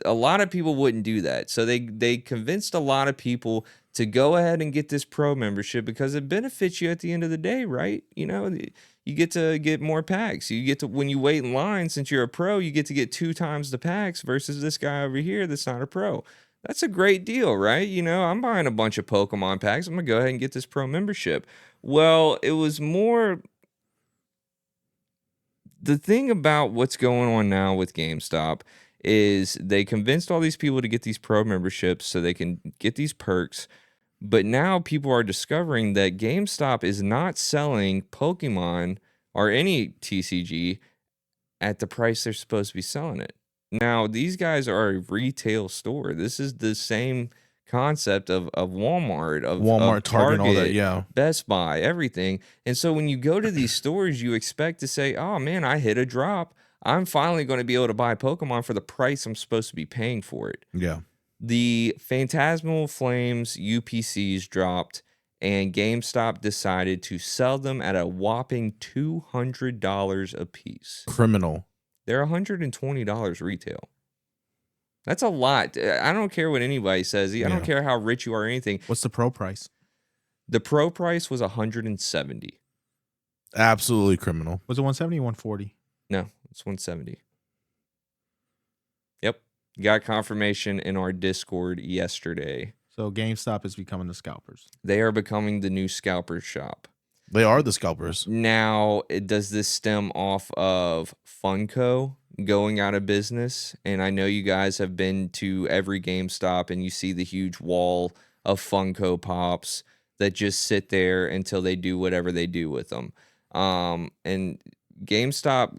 lot of people wouldn't do that. So they convinced a lot of people to go ahead and get this pro membership because it benefits you at the end of the day, right? You get to get more packs. You get to, when you wait in line, since you're a pro, you get to get 2 times the packs versus this guy over here that's not a pro. That's a great deal, right? I'm buying a bunch of Pokemon packs. I'm going to go ahead and get this pro membership. Well, it was more the thing about what's going on now with GameStop is they convinced all these people to get these pro memberships so they can get these perks. But now people are discovering that GameStop is not selling Pokemon or any TCG at the price they're supposed to be selling it. Now, these guys are a retail store. This is the same concept of Walmart, of Target, and all that, yeah. Best Buy, everything. And so when you go to these stores, you expect to say, oh, man, I hit a drop. I'm finally going to be able to buy Pokemon for the price I'm supposed to be paying for it. Yeah. The Phantasmal Flames UPCs dropped, and GameStop decided to sell them at a whopping $200 a piece. Criminal. They're $120 retail. That's a lot. I don't care what anybody says. I don't care how rich you are or anything. What's the pro price? The pro price was $170. Absolutely criminal. Was it 170 or 140? No, it's 170. Yep. Got confirmation in our Discord yesterday. So GameStop is becoming the scalpers. They are becoming the new scalper shop. They are the scalpers. Now, does this stem off of Funko going out of business? And I know you guys have been to every GameStop and you see the huge wall of Funko Pops that just sit there until they do whatever they do with them. And GameStop,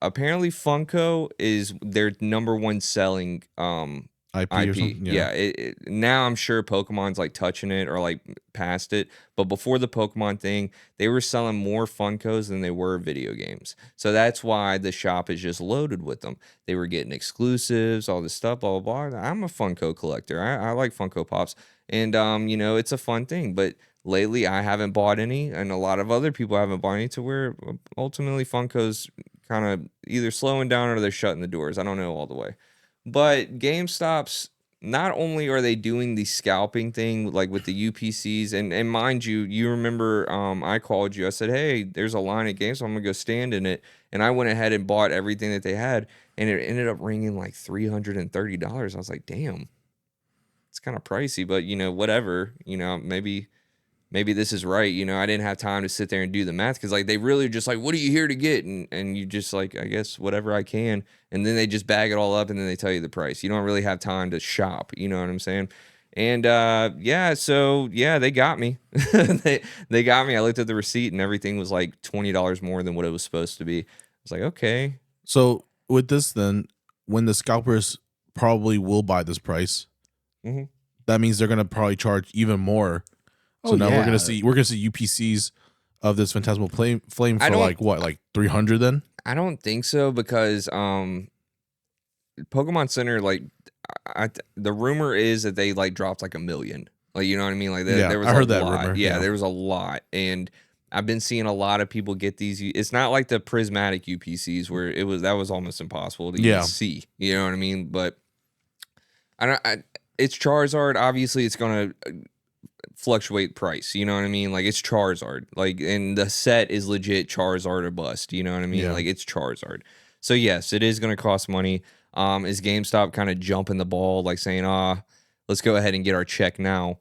apparently Funko is their number one selling IP. Or something? Yeah. Now I'm sure Pokemon's like touching it or like past it, but before the Pokemon thing, they were selling more Funkos than they were video games. So that's why the shop is just loaded with them. They were getting exclusives, all this stuff, blah blah blah. I'm a Funko collector. I like Funko Pops, and it's a fun thing. But lately, I haven't bought any, and a lot of other people haven't bought any. To where ultimately Funko's kind of either slowing down or they're shutting the doors. I don't know all the way. But GameStop's, not only are they doing the scalping thing like with the UPCs, and mind you, you remember I called you. I said, hey, there's a line at GameStop. I'm going to go stand in it. And I went ahead and bought everything that they had, and it ended up ringing like $330. I was like, damn, it's kind of pricey, but, whatever. Maybe this is right. I didn't have time to sit there and do the math because like they really just like, what are you here to get? And you just like, I guess whatever I can. And then they just bag it all up and then they tell you the price. You don't really have time to shop. You know what I'm saying? And they got me. they got me. I looked at the receipt and everything was like $20 more than what it was supposed to be. I was like, okay. So with this then, when the scalpers probably will buy this price, that means they're gonna probably charge even more. So now we're gonna see UPCs of this Phantasmal Flame for like 300 then? I don't think so because Pokemon Center, like, the rumor is that they like dropped like 1 million. Like, you know what I mean? Like, there was I heard that lot. rumor. Yeah, there was a lot, and I've been seeing a lot of people get these. It's not like the prismatic UPCs where that was almost impossible to even see. You know what I mean? But it's Charizard. Obviously, it's gonna fluctuate price. You know what I mean? Like, it's Charizard. Like, and the set is legit Charizard or bust. You know what I mean? Yeah. Like, it's Charizard. So yes, it is gonna cost money. Is GameStop kind of jumping the ball, like saying, let's go ahead and get our check now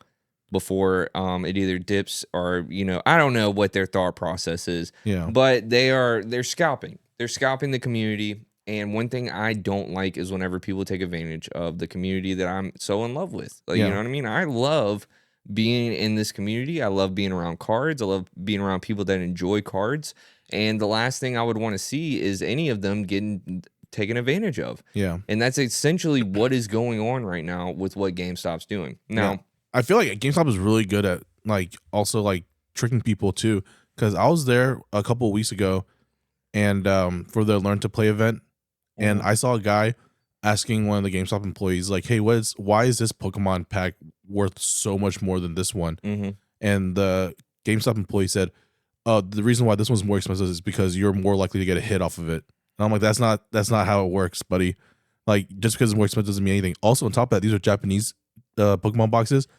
before it either dips or, I don't know what their thought process is. Yeah. But they're scalping. They're scalping the community. And one thing I don't like is whenever people take advantage of the community that I'm so in love with. Like, you know what I mean? I love being in this community. I love being around cards. I love being around people that enjoy cards. And the last thing I would want to see is any of them getting taken advantage of. Yeah. And that's essentially what is going on right now with what GameStop's doing. Now, I feel like GameStop is really good at also tricking people too. Because I was there a couple of weeks ago, and for the Learn to Play event, and I saw a guy asking one of the GameStop employees like, "Hey, why is this Pokemon pack worth so much more than this one?" And the GameStop employee said, "The reason why this one's more expensive is because you're more likely to get a hit off of it." And I'm like, that's not how it works, buddy. Like, just because it's more expensive doesn't mean anything. Also, on top of that, these are Japanese Pokemon boxes,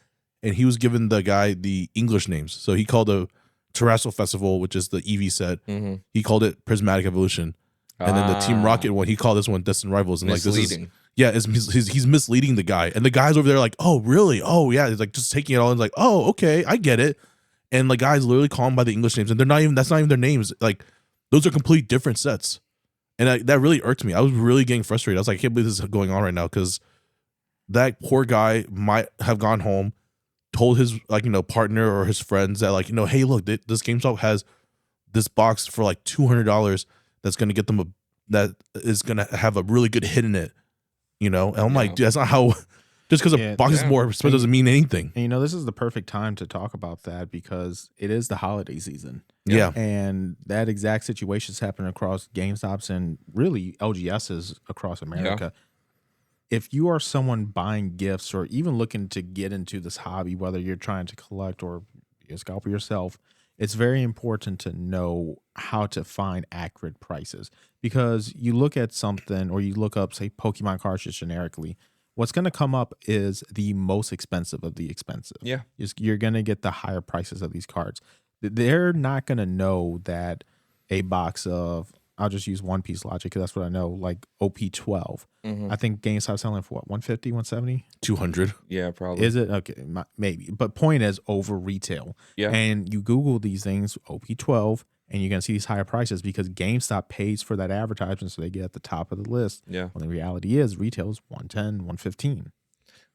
and he was giving the guy the English names. So he called a Terrestrial Festival, which is the EV set, he called it Prismatic Evolution. And then the Team Rocket one, he called this one Distant Rivals. And misleading. He's misleading the guy. And the guy's over there like, "Oh, really? Oh, yeah." He's like just taking it all and like, "Oh, okay, I get it." And the guy's literally calling by the English names, and that's not even their names. Like, those are complete different sets. And that really irked me. I was really getting frustrated. I was like, I can't believe this is going on right now, because that poor guy might have gone home, told his partner or his friends that hey, look, this GameStop has this box for like $200 that's going to get them that is going to have a really good hit in it, And I'm like, dude, that's not how. Just because a box is more expensive doesn't mean anything. And this is the perfect time to talk about that, because it is the holiday season. Yeah. And that exact situation is happening across GameStops and really LGSs across America. Yeah. If you are someone buying gifts or even looking to get into this hobby, whether you're trying to collect or be a scalper yourself, it's very important to know how to find accurate prices, because you look at something or you look up, say, Pokemon cards just generically. What's going to come up is the most expensive of the expensive. Yeah. You're going to get the higher prices of these cards. They're not going to know that a box of, I'll just use One Piece logic because that's what I know, like OP12. I think GameStop selling for what, 150, 170? 200. Yeah, probably. Is it? Okay, maybe. But point is over retail. Yeah. And you Google these things, OP12, and you're going to see these higher prices because GameStop pays for that advertisement, so they get at the top of the list. Yeah. When the reality is retail is 110, 115.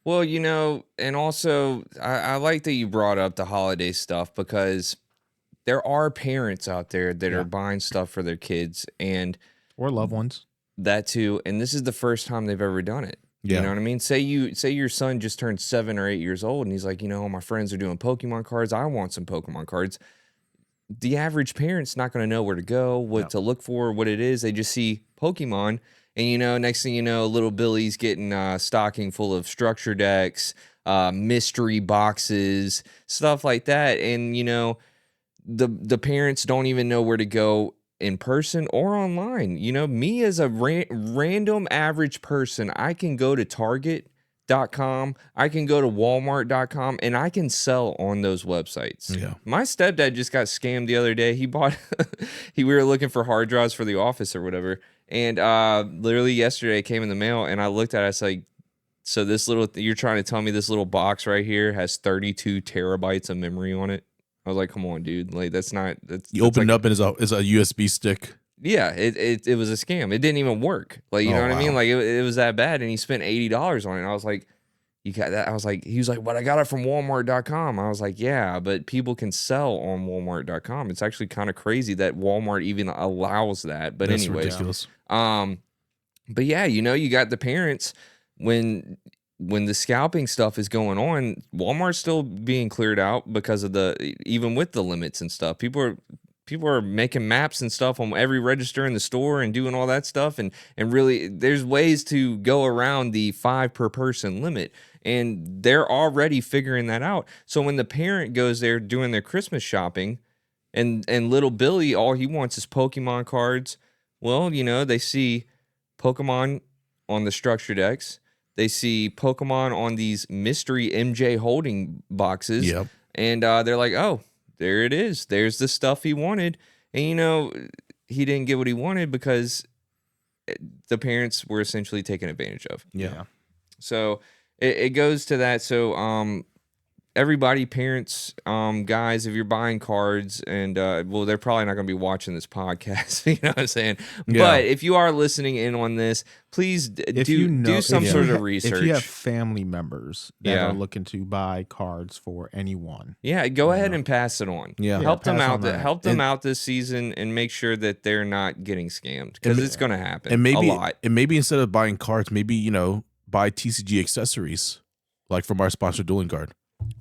Well, and also I like that you brought up the holiday stuff, because there are parents out there that are buying stuff for their kids or loved ones. That too, and this is the first time they've ever done it. Yeah. You know what I mean? Say your son just turned 7 or 8 years old, and he's like, my friends are doing Pokemon cards. I want some Pokemon cards. The average parent's not going to know where to go, what to look for, what it is. They just see Pokemon, and next thing you know, little Billy's getting a stocking full of structure decks, mystery boxes, stuff like that, and the parents don't even know where to go in person or online. Me as a random average person, I can go to Target.com, I can go to Walmart.com, and I can sell on those websites. Yeah. My stepdad just got scammed the other day. He bought, we were looking for hard drives for the office or whatever. And literally yesterday it came in the mail, and I looked at it, I was like, so this you're trying to tell me this little box right here has 32 terabytes of memory on it? I was like, come on, dude. Like, you opened it up and it's a USB stick. Yeah, it was a scam. It didn't even work. Like, you know what I mean? Like, it was that bad, and he spent $80 on it. And I was like, you got that? I was like, he was like, but I got it from Walmart.com. I was like, yeah, but people can sell on Walmart.com. It's actually kind of crazy that Walmart even allows that. But that's anyways, ridiculous. But yeah, you got the parents when the scalping stuff is going on, Walmart's still being cleared out because of even with the limits and stuff. People are people are making maps and stuff on every register in the store and doing all that stuff. And really, there's ways to go around the 5 per person limit. And they're already figuring that out. So when the parent goes there doing their Christmas shopping and little Billy, all he wants is Pokemon cards. Well, they see Pokemon on the structure decks. They see Pokemon on these mystery MJ holding boxes. Yep. And they're like, oh, there it is. There's the stuff he wanted. And, he didn't get what he wanted because the parents were essentially taken advantage of. Yeah. So it goes to that. So everybody, parents, guys, if you're buying cards, and well, they're probably not going to be watching this podcast, you know what I'm saying? Yeah. But if you are listening in on this, please do some sort of research. If you have family members that are looking to buy cards for anyone, go ahead and pass it on. Yeah. Help them pass out. on that. Help them out this season, and make sure that they're not getting scammed, because it's going to happen. And maybe a lot. And maybe instead of buying cards, maybe buy TCG accessories, like from our sponsor Dueling Guard.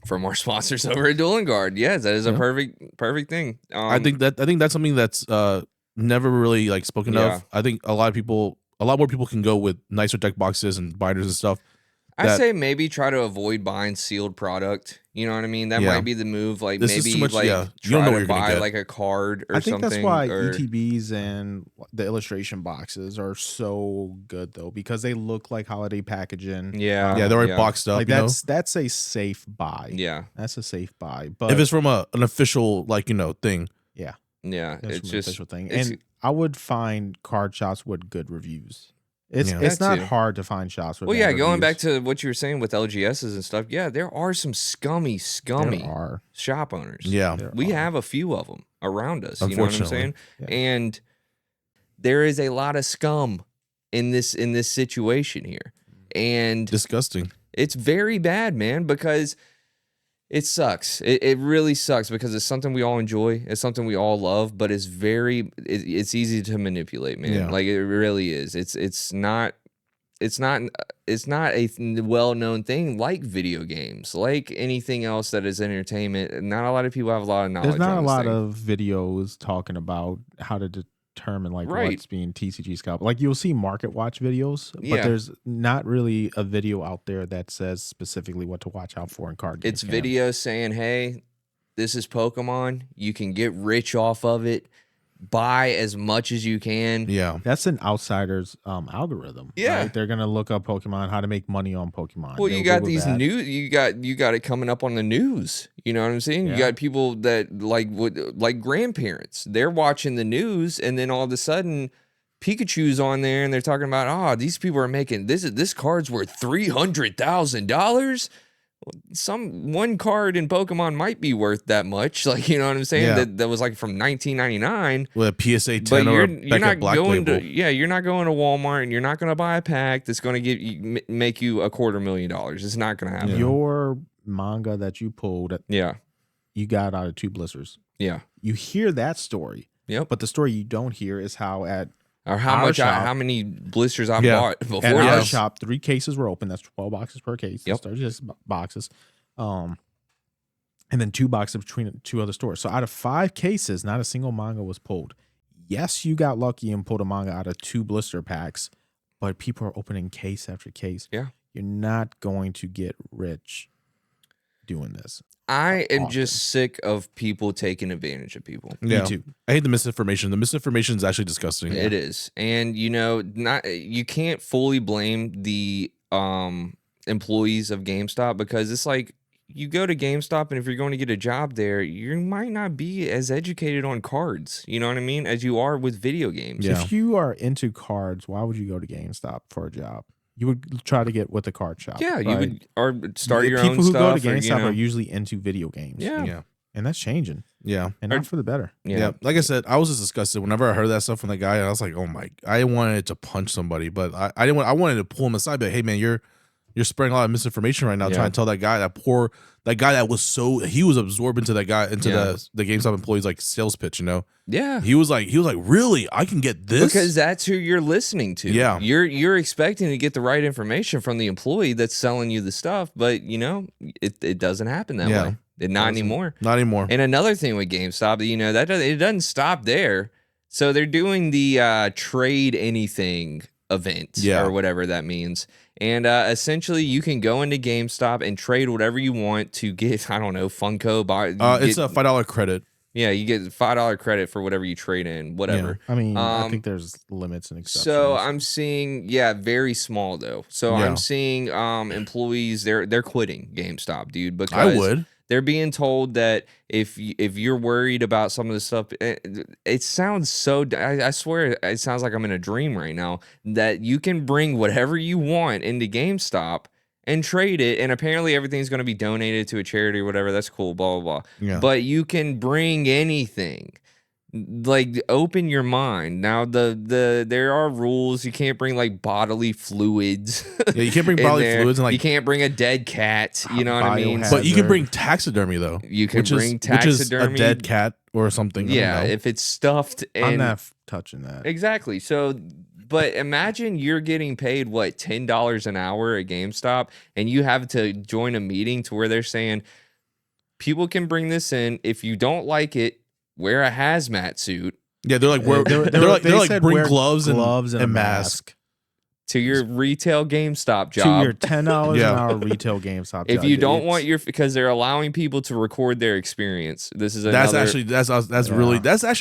From our sponsors over at Dueling Guard. Yes, that is a perfect thing. I think that's something that's never really like spoken of. I think a lot more people can go with nicer deck boxes and binders and stuff. I say maybe try to avoid buying sealed product. You know what I mean? That might be the move. Like This is maybe too much, like you don't try know what to you're gonna buy get. like a card or I think something. that's why or, ETBs and the illustration boxes are so good though, because they look like holiday packaging. Yeah, they're already boxed up. Like that's a safe buy. Yeah, that's a safe buy. But if it's from an official thing. yeah. That's It's from an just official thing. it's- And I would find card shops with good reviews. It's That not too. hard to find shops with Well, bad going reviews. back to what you were saying with LGSs and stuff. Yeah, there are some scummy There are. shop owners. Yeah. There We are. have a few of them around us. You know what I'm saying? Yeah. And there is a lot of scum in this situation here, and Disgusting. it's very bad, man, because it sucks. It really sucks, because it's something we all enjoy. It's something we all love, but it's it's easy to manipulate, man. Yeah. Like it really is. It's not a well-known thing like video games, like anything else that is entertainment. Not a lot of people have a lot of knowledge. There's not on a this lot thing. of videos talking about how to determine like Right. what's being TCG scalp. Like you'll see market watch videos, but Yeah. there's not really a video out there that says specifically what to watch out for in card games. It's videos saying, hey, this is Pokemon. You can get rich off of it. Buy as much as you can. Yeah. That's an outsider's algorithm. Yeah. right? They're gonna look up Pokemon, how to make money on Pokemon. Well, They'll you got Google these that. news. You got it coming up on the news. You know what I'm saying? You Yeah. got people that like grandparents. They're watching the news, and then all of a sudden, Pikachu's on there, and they're talking about, these people are making this card's worth $300,000. One card in Pokemon might be worth that much. Like, you know what I'm saying? Yeah. That was like from 1999. With a PSA 10 But or you're a not Beckett Black going label. you're not going to Walmart, and you're not going to buy a pack that's going to make you $250,000. It's not going to happen. Your manga that you pulled, Yeah. you got out of 2 blisters. Yeah. You hear that story, Yep. but the story you don't hear is how at Or how Our much shop- how many blisters I Yeah. bought before at our this. shop 3 cases were open. That's 12 boxes per case. Yep. That's 36 boxes. And then 2 boxes between 2 other stores. So out of 5 cases, not a single manga was pulled. Yes, you got lucky and pulled a manga out of 2 blister packs, but people are opening case after case. Yeah. You're not going to get rich doing this. I am Often. just sick of people taking advantage of people. Yeah. Me too. I hate the misinformation. The misinformation is actually disgusting. It is. And you can't fully blame the employees of GameStop, because it's like, you go to GameStop, and if you're going to get a job there, you might not be as educated on cards, you know what I mean, as you are with video games. Yeah. If you are into cards, why would you go to GameStop for a job? You would try to get with the card shop. Yeah, you right? would, or start your People own who stuff. go to or, GameStop you know, are usually into video games. Yeah. Yeah. And that's changing. Yeah. And not for the better. Yeah. Like I said, I was just disgusted whenever I heard that stuff from the guy. And I was like, oh my, I wanted to punch somebody, but I didn't want, I wanted to pull him aside. But hey, man, you're spreading a lot of misinformation right now, Yeah. trying to tell that guy, that guy that was he was absorbed into that guy, into Yeah. the GameStop employees like sales pitch, you know? Yeah. He was like, really? I can get this? Because that's who you're listening to. Yeah. You're expecting to get the right information from the employee that's selling you the stuff, but it doesn't happen that way. Not anymore. Not anymore. And another thing with GameStop, it doesn't stop there. So they're doing the trade anything event or whatever that means. And essentially, you can go into GameStop and trade whatever you want to get, I don't know, Funko. It's a $5 credit. Yeah, you get $5 credit for whatever you trade in, whatever. Yeah. I mean, I think there's limits and exceptions. So I'm seeing, very small though. So I'm seeing employees, they're quitting GameStop, dude, because I would. They're being told that if you're worried about some of the stuff, it sounds so. I swear, it sounds like I'm in a dream right now. That you can bring whatever you want into GameStop and trade it, and apparently everything's going to be donated to a charity or whatever. That's cool, blah blah blah. Yeah. But you can bring anything. Like, open your mind. Now there are rules. You can't bring like bodily fluids. Yeah, you can't bring bodily fluids, and like you can't bring a dead cat. You know what I mean? But you can bring taxidermy though. You can bring taxidermy, which is a dead cat or something. Yeah, if it's stuffed. I'm not touching that. Exactly. So, but imagine you're getting paid what, $10 an hour at GameStop, and you have to join a meeting to where they're saying people can bring this in. If you don't like it, wear a hazmat suit. Yeah, they're like, they're like bring gloves and a mask to your retail GameStop job. To your $10 an hour retail GameStop job. If you don't want because they're allowing people to record their experience. This is that's actually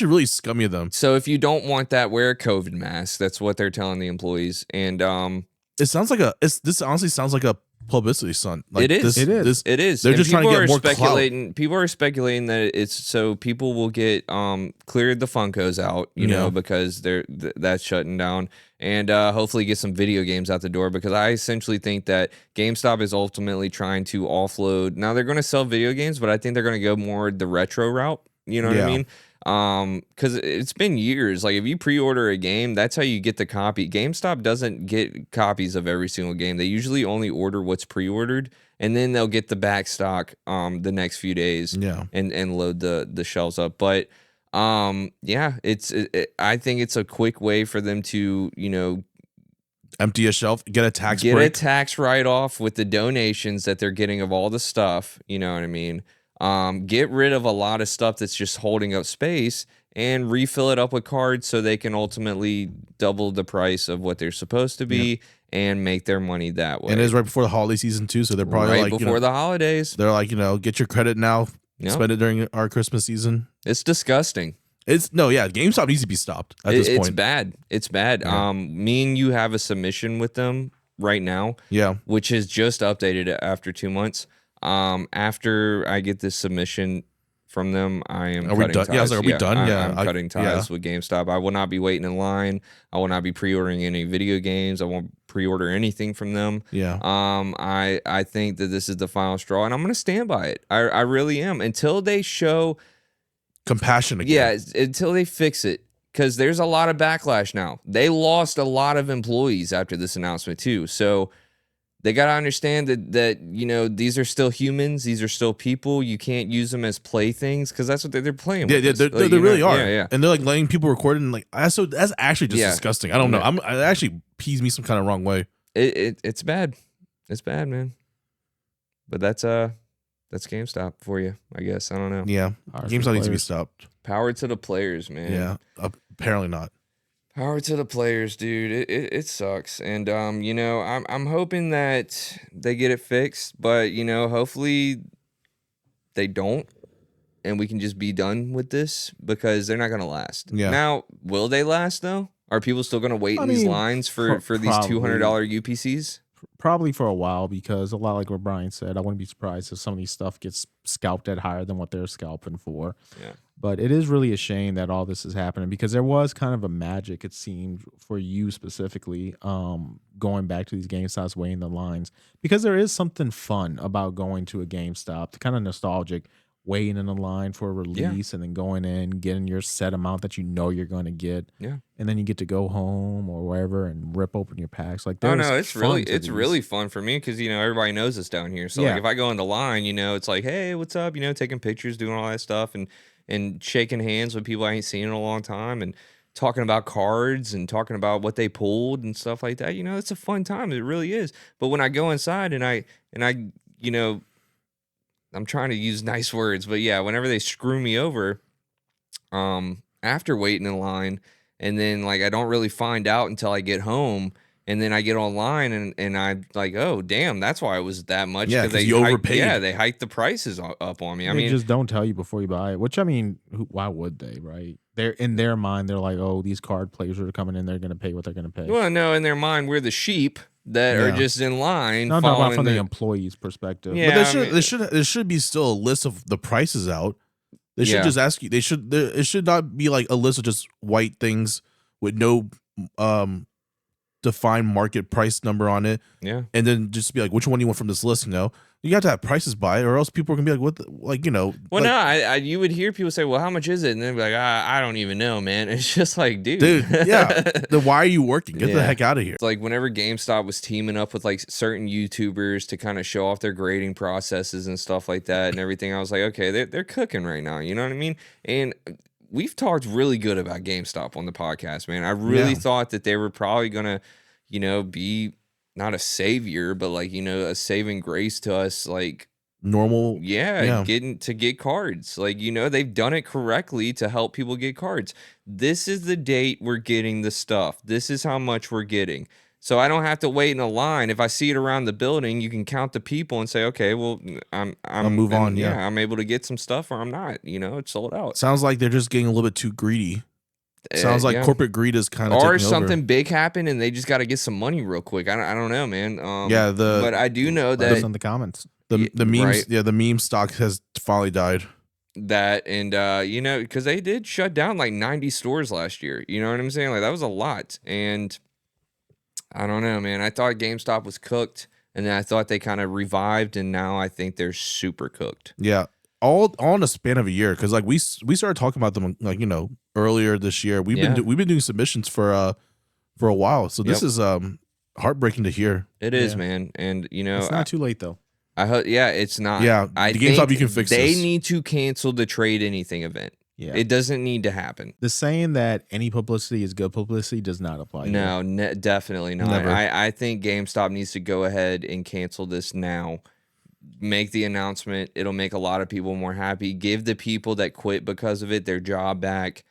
really scummy of them. So if you don't want that, wear a COVID mask. That's what they're telling the employees. And it sounds like this honestly sounds like a publicity stunt. Like it is. It is. They're just trying to get more speculating. People are speculating that it's so people will get cleared the Funkos out, you know, because that's shutting down, and hopefully get some video games out the door. Because I essentially think that GameStop is ultimately trying to offload. Now they're going to sell video games, but I think they're going to go more the retro route. You know what I mean? Because it's been years. Like, if you pre-order a game, that's how you get the copy. GameStop doesn't get copies of every single game. They usually only order what's pre-ordered, and then they'll get the back stock the next few days. And load the shelves up. But I think it's a quick way for them to empty a shelf, get a tax write-off with the donations that they're getting of all the stuff. You know what I mean? Get rid of a lot of stuff that's just holding up space and refill it up with cards so they can ultimately double the price of what they're supposed to be and make their money that way. And it is right before the holiday season too, so they're probably right before the holidays. They're like, get your credit now, spend it during our Christmas season. It's disgusting. GameStop needs to be stopped at this point. It's bad. Yeah. Me and you have a submission with them right now. Yeah. Which is just updated after 2 months. After I get this submission from them, I am cutting ties. Yeah, I was like, are we done? I'm cutting ties with GameStop. I will not be waiting in line. I will not be pre-ordering any video games. I won't pre-order anything from them. Yeah. I think that this is the final straw, and I'm going to stand by it. I really am until they show compassion again. Yeah, until they fix it. Because there's a lot of backlash now. They lost a lot of employees after this announcement too. So they got to understand that these are still humans. These are still people. You can't use them as playthings because that's what they're playing with. Yeah, they really are. Yeah. And they're like letting people record it and like, so that's actually just disgusting. I don't know. It actually pees me some kind of wrong way. It's bad. It's bad, man. But that's GameStop for you, I guess. I don't know. Yeah. GameStop needs to be stopped. Power to the players, man. Yeah. Apparently not. Power to the players, dude. It sucks. And I'm hoping that they get it fixed, but hopefully they don't and we can just be done with this because they're not going to last. Yeah. Now, will they last though? Are people still going to wait in these lines for these $200 UPCs? Probably for a while, because a lot like what Bryan said, I wouldn't be surprised if some of these stuff gets scalped at higher than what they're scalping for. Yeah. But it is really a shame that all this is happening, because there was kind of a magic, it seemed, for you specifically, going back to these GameStops, weighing the lines, because there is something fun about going to a GameStop, kind of nostalgic, waiting in a line for a release and then going in, getting your set amount that you're going to get. Yeah. And then you get to go home or wherever and rip open your packs. Like, it's really fun for me because, everybody knows us down here. So like if I go in the line, it's like, hey, what's up? Taking pictures, doing all that stuff and shaking hands with people I ain't seen in a long time and talking about cards and talking about what they pulled and stuff like that. It's a fun time. It really is. But when I go inside and I I'm trying to use nice words, but yeah, whenever they screw me over, after waiting in line, and then like I don't really find out until I get home, and then I get online and I'm like, oh damn, that's why it was that much. Yeah, because you overpaid. Yeah, they hiked the prices up on me. I They mean, just don't tell you before you buy it. Which I mean, why would they? Right? They're in their mind. They're like, oh, these card players are coming in. They're going to pay what they're going to pay. well, no, in their mind, we're the sheep that are just in line. No, not from the the employee's perspective. Yeah, but there should be still a list of the prices out. They should just ask you. It should not be like a list of just white things with no defined market price number on it. Yeah. And then just be like, which one do you want from this list? You know, you got to have prices by it, or else people are gonna be like, what? Like, you know. Well, like, no, you would hear people say, well, how much is it? And they'd be like, I don't even know, man. It's just like, dude, yeah. Then why are you working? Get the heck out of here. It's like whenever GameStop was teaming up with like certain YouTubers to kind of show off their grading processes and stuff like that and everything, I was like, okay, they're cooking right now. You know what I mean? And we've talked really good about GameStop on the podcast, man. I really thought that they were probably gonna, you know, be not a savior, but like, you know, a saving grace to us, like normal. Get cards. Like, you know, they've done it correctly to help people get cards. This is the date we're getting the stuff. This is how much we're getting. So I don't have to wait in a line. If I see it around the building, you can count the people and say, okay, well, I'll move on. Yeah, I'm able to get some stuff, or I'm not. You know, it's sold out. Sounds like they're just getting a little bit too greedy. Sounds like corporate greed is kind of or something big happened and they just got to get some money real quick. I don't know, man. But I do know that in the comments, the memes, the meme stock has finally died. That and you know, because they did shut down like 90 stores last year. You know what I'm saying? Like that was a lot. And I don't know, man. I thought GameStop was cooked, and then I thought they kind of revived, and now I think they're super cooked. Yeah, all in a span of a year. Because like we started talking about them, like, you know, earlier this year. We've been doing submissions for a while. So this is heartbreaking to hear. It is, man. And you know, it's not too late though. I hope. Yeah, it's not. Yeah, I the GameStop, you can fix they this. need to cancel the trade anything event. Yeah, it doesn't need to happen. The saying that any publicity is good publicity does not apply. No, definitely not. Never. I think GameStop needs to go ahead and cancel this now. Make the announcement. It'll make a lot of people more happy. Give the people that quit because of it their job back,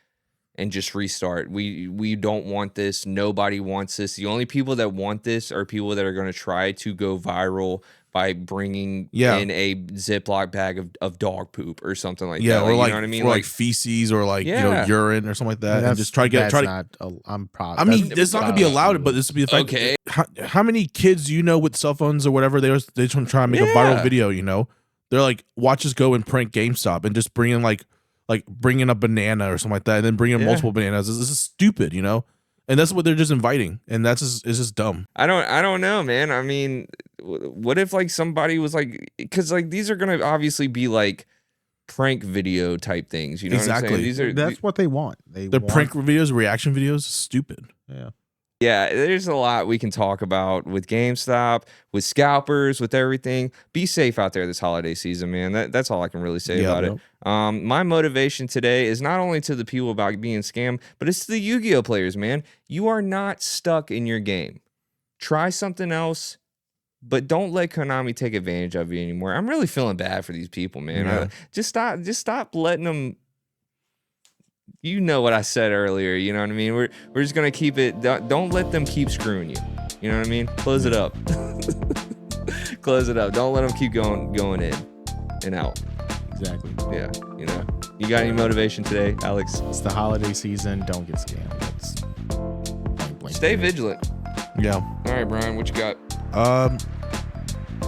and just restart. We don't want this. Nobody wants this. The only people that want this are people that are going to try to go viral by bringing in a Ziploc bag of dog poop or something like that. Yeah, or like, like, you know what I mean? or like feces, or like, you know, urine or something like that. And just try to not, I'm proud. I mean, it's not gonna be allowed, but this would be the fact. Okay. How many kids do you know with cell phones or whatever they try to make a viral video? You know, they're like, watch us go and prank GameStop and just bring in like bringing a banana or something like that, and then bringing multiple bananas. This is stupid, you know. And that's what they're just inviting, and it's just dumb. I don't know, man. I mean, what if like somebody was like, because like these are gonna obviously be like prank video type things, you know? Exactly. What I'm saying? That's what they want. They're prank videos, reaction videos. Stupid. Yeah, there's a lot we can talk about with GameStop, with scalpers, with everything. Be safe out there this holiday season, man. That's all I can really say about it. My motivation today is not only to the people about being scammed, but it's to the Yu-Gi-Oh players, man. You are not stuck in your game. Try something else, but don't let Konami take advantage of you anymore. I'm really feeling bad for these people, man. Yeah. Just stop letting them. You know what I said earlier, you know what I mean? We're just gonna keep it. Don't let them keep screwing you. You know what I mean? Close it up. Close it up. Don't let them keep going in and out. Exactly. Yeah. You know. You got any motivation today, Alex? It's the holiday season. Don't get scammed. That's blank. Stay vigilant. Yeah. All right, Brian. What you got?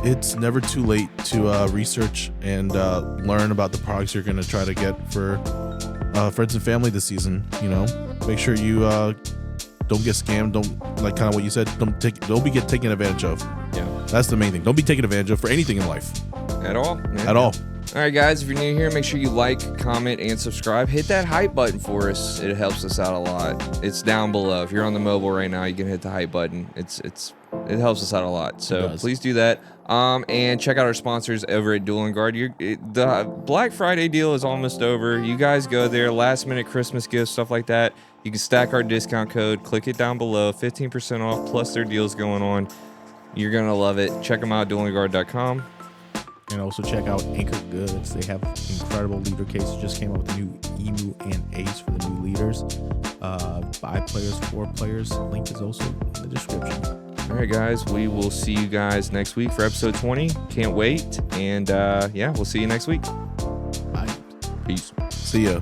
It's never too late to research and learn about the products you're gonna try to get for friends and family this season. You know, make sure you don't get scammed. Don't, like kind of what you said. Don't be taken advantage of. Yeah, that's the main thing. Don't be taken advantage of for anything in life. At all. Man. At all. All right, guys. If you're new here, make sure you like, comment, and subscribe. Hit that hype button for us. It helps us out a lot. It's down below. If you're on the mobile right now, you can hit the hype button. It helps us out a lot. So please do that. And check out our sponsors over at Duel & Guard. The Black Friday deal is almost over. You guys go there, last minute Christmas gifts, stuff like that. You can stack our discount code. Click it down below. 15% off plus their deals going on. You're going to love it. Check them out, duelingguard.com. And also check out Anchor Goods. They have incredible leader cases. Just came out with the new EMU and ACE for the new leaders. 5 players, 4 players. Link is also in the description. All right, guys. We will see you guys next week for episode 20. Can't wait. And yeah, we'll see you next week. Bye. Peace. See ya.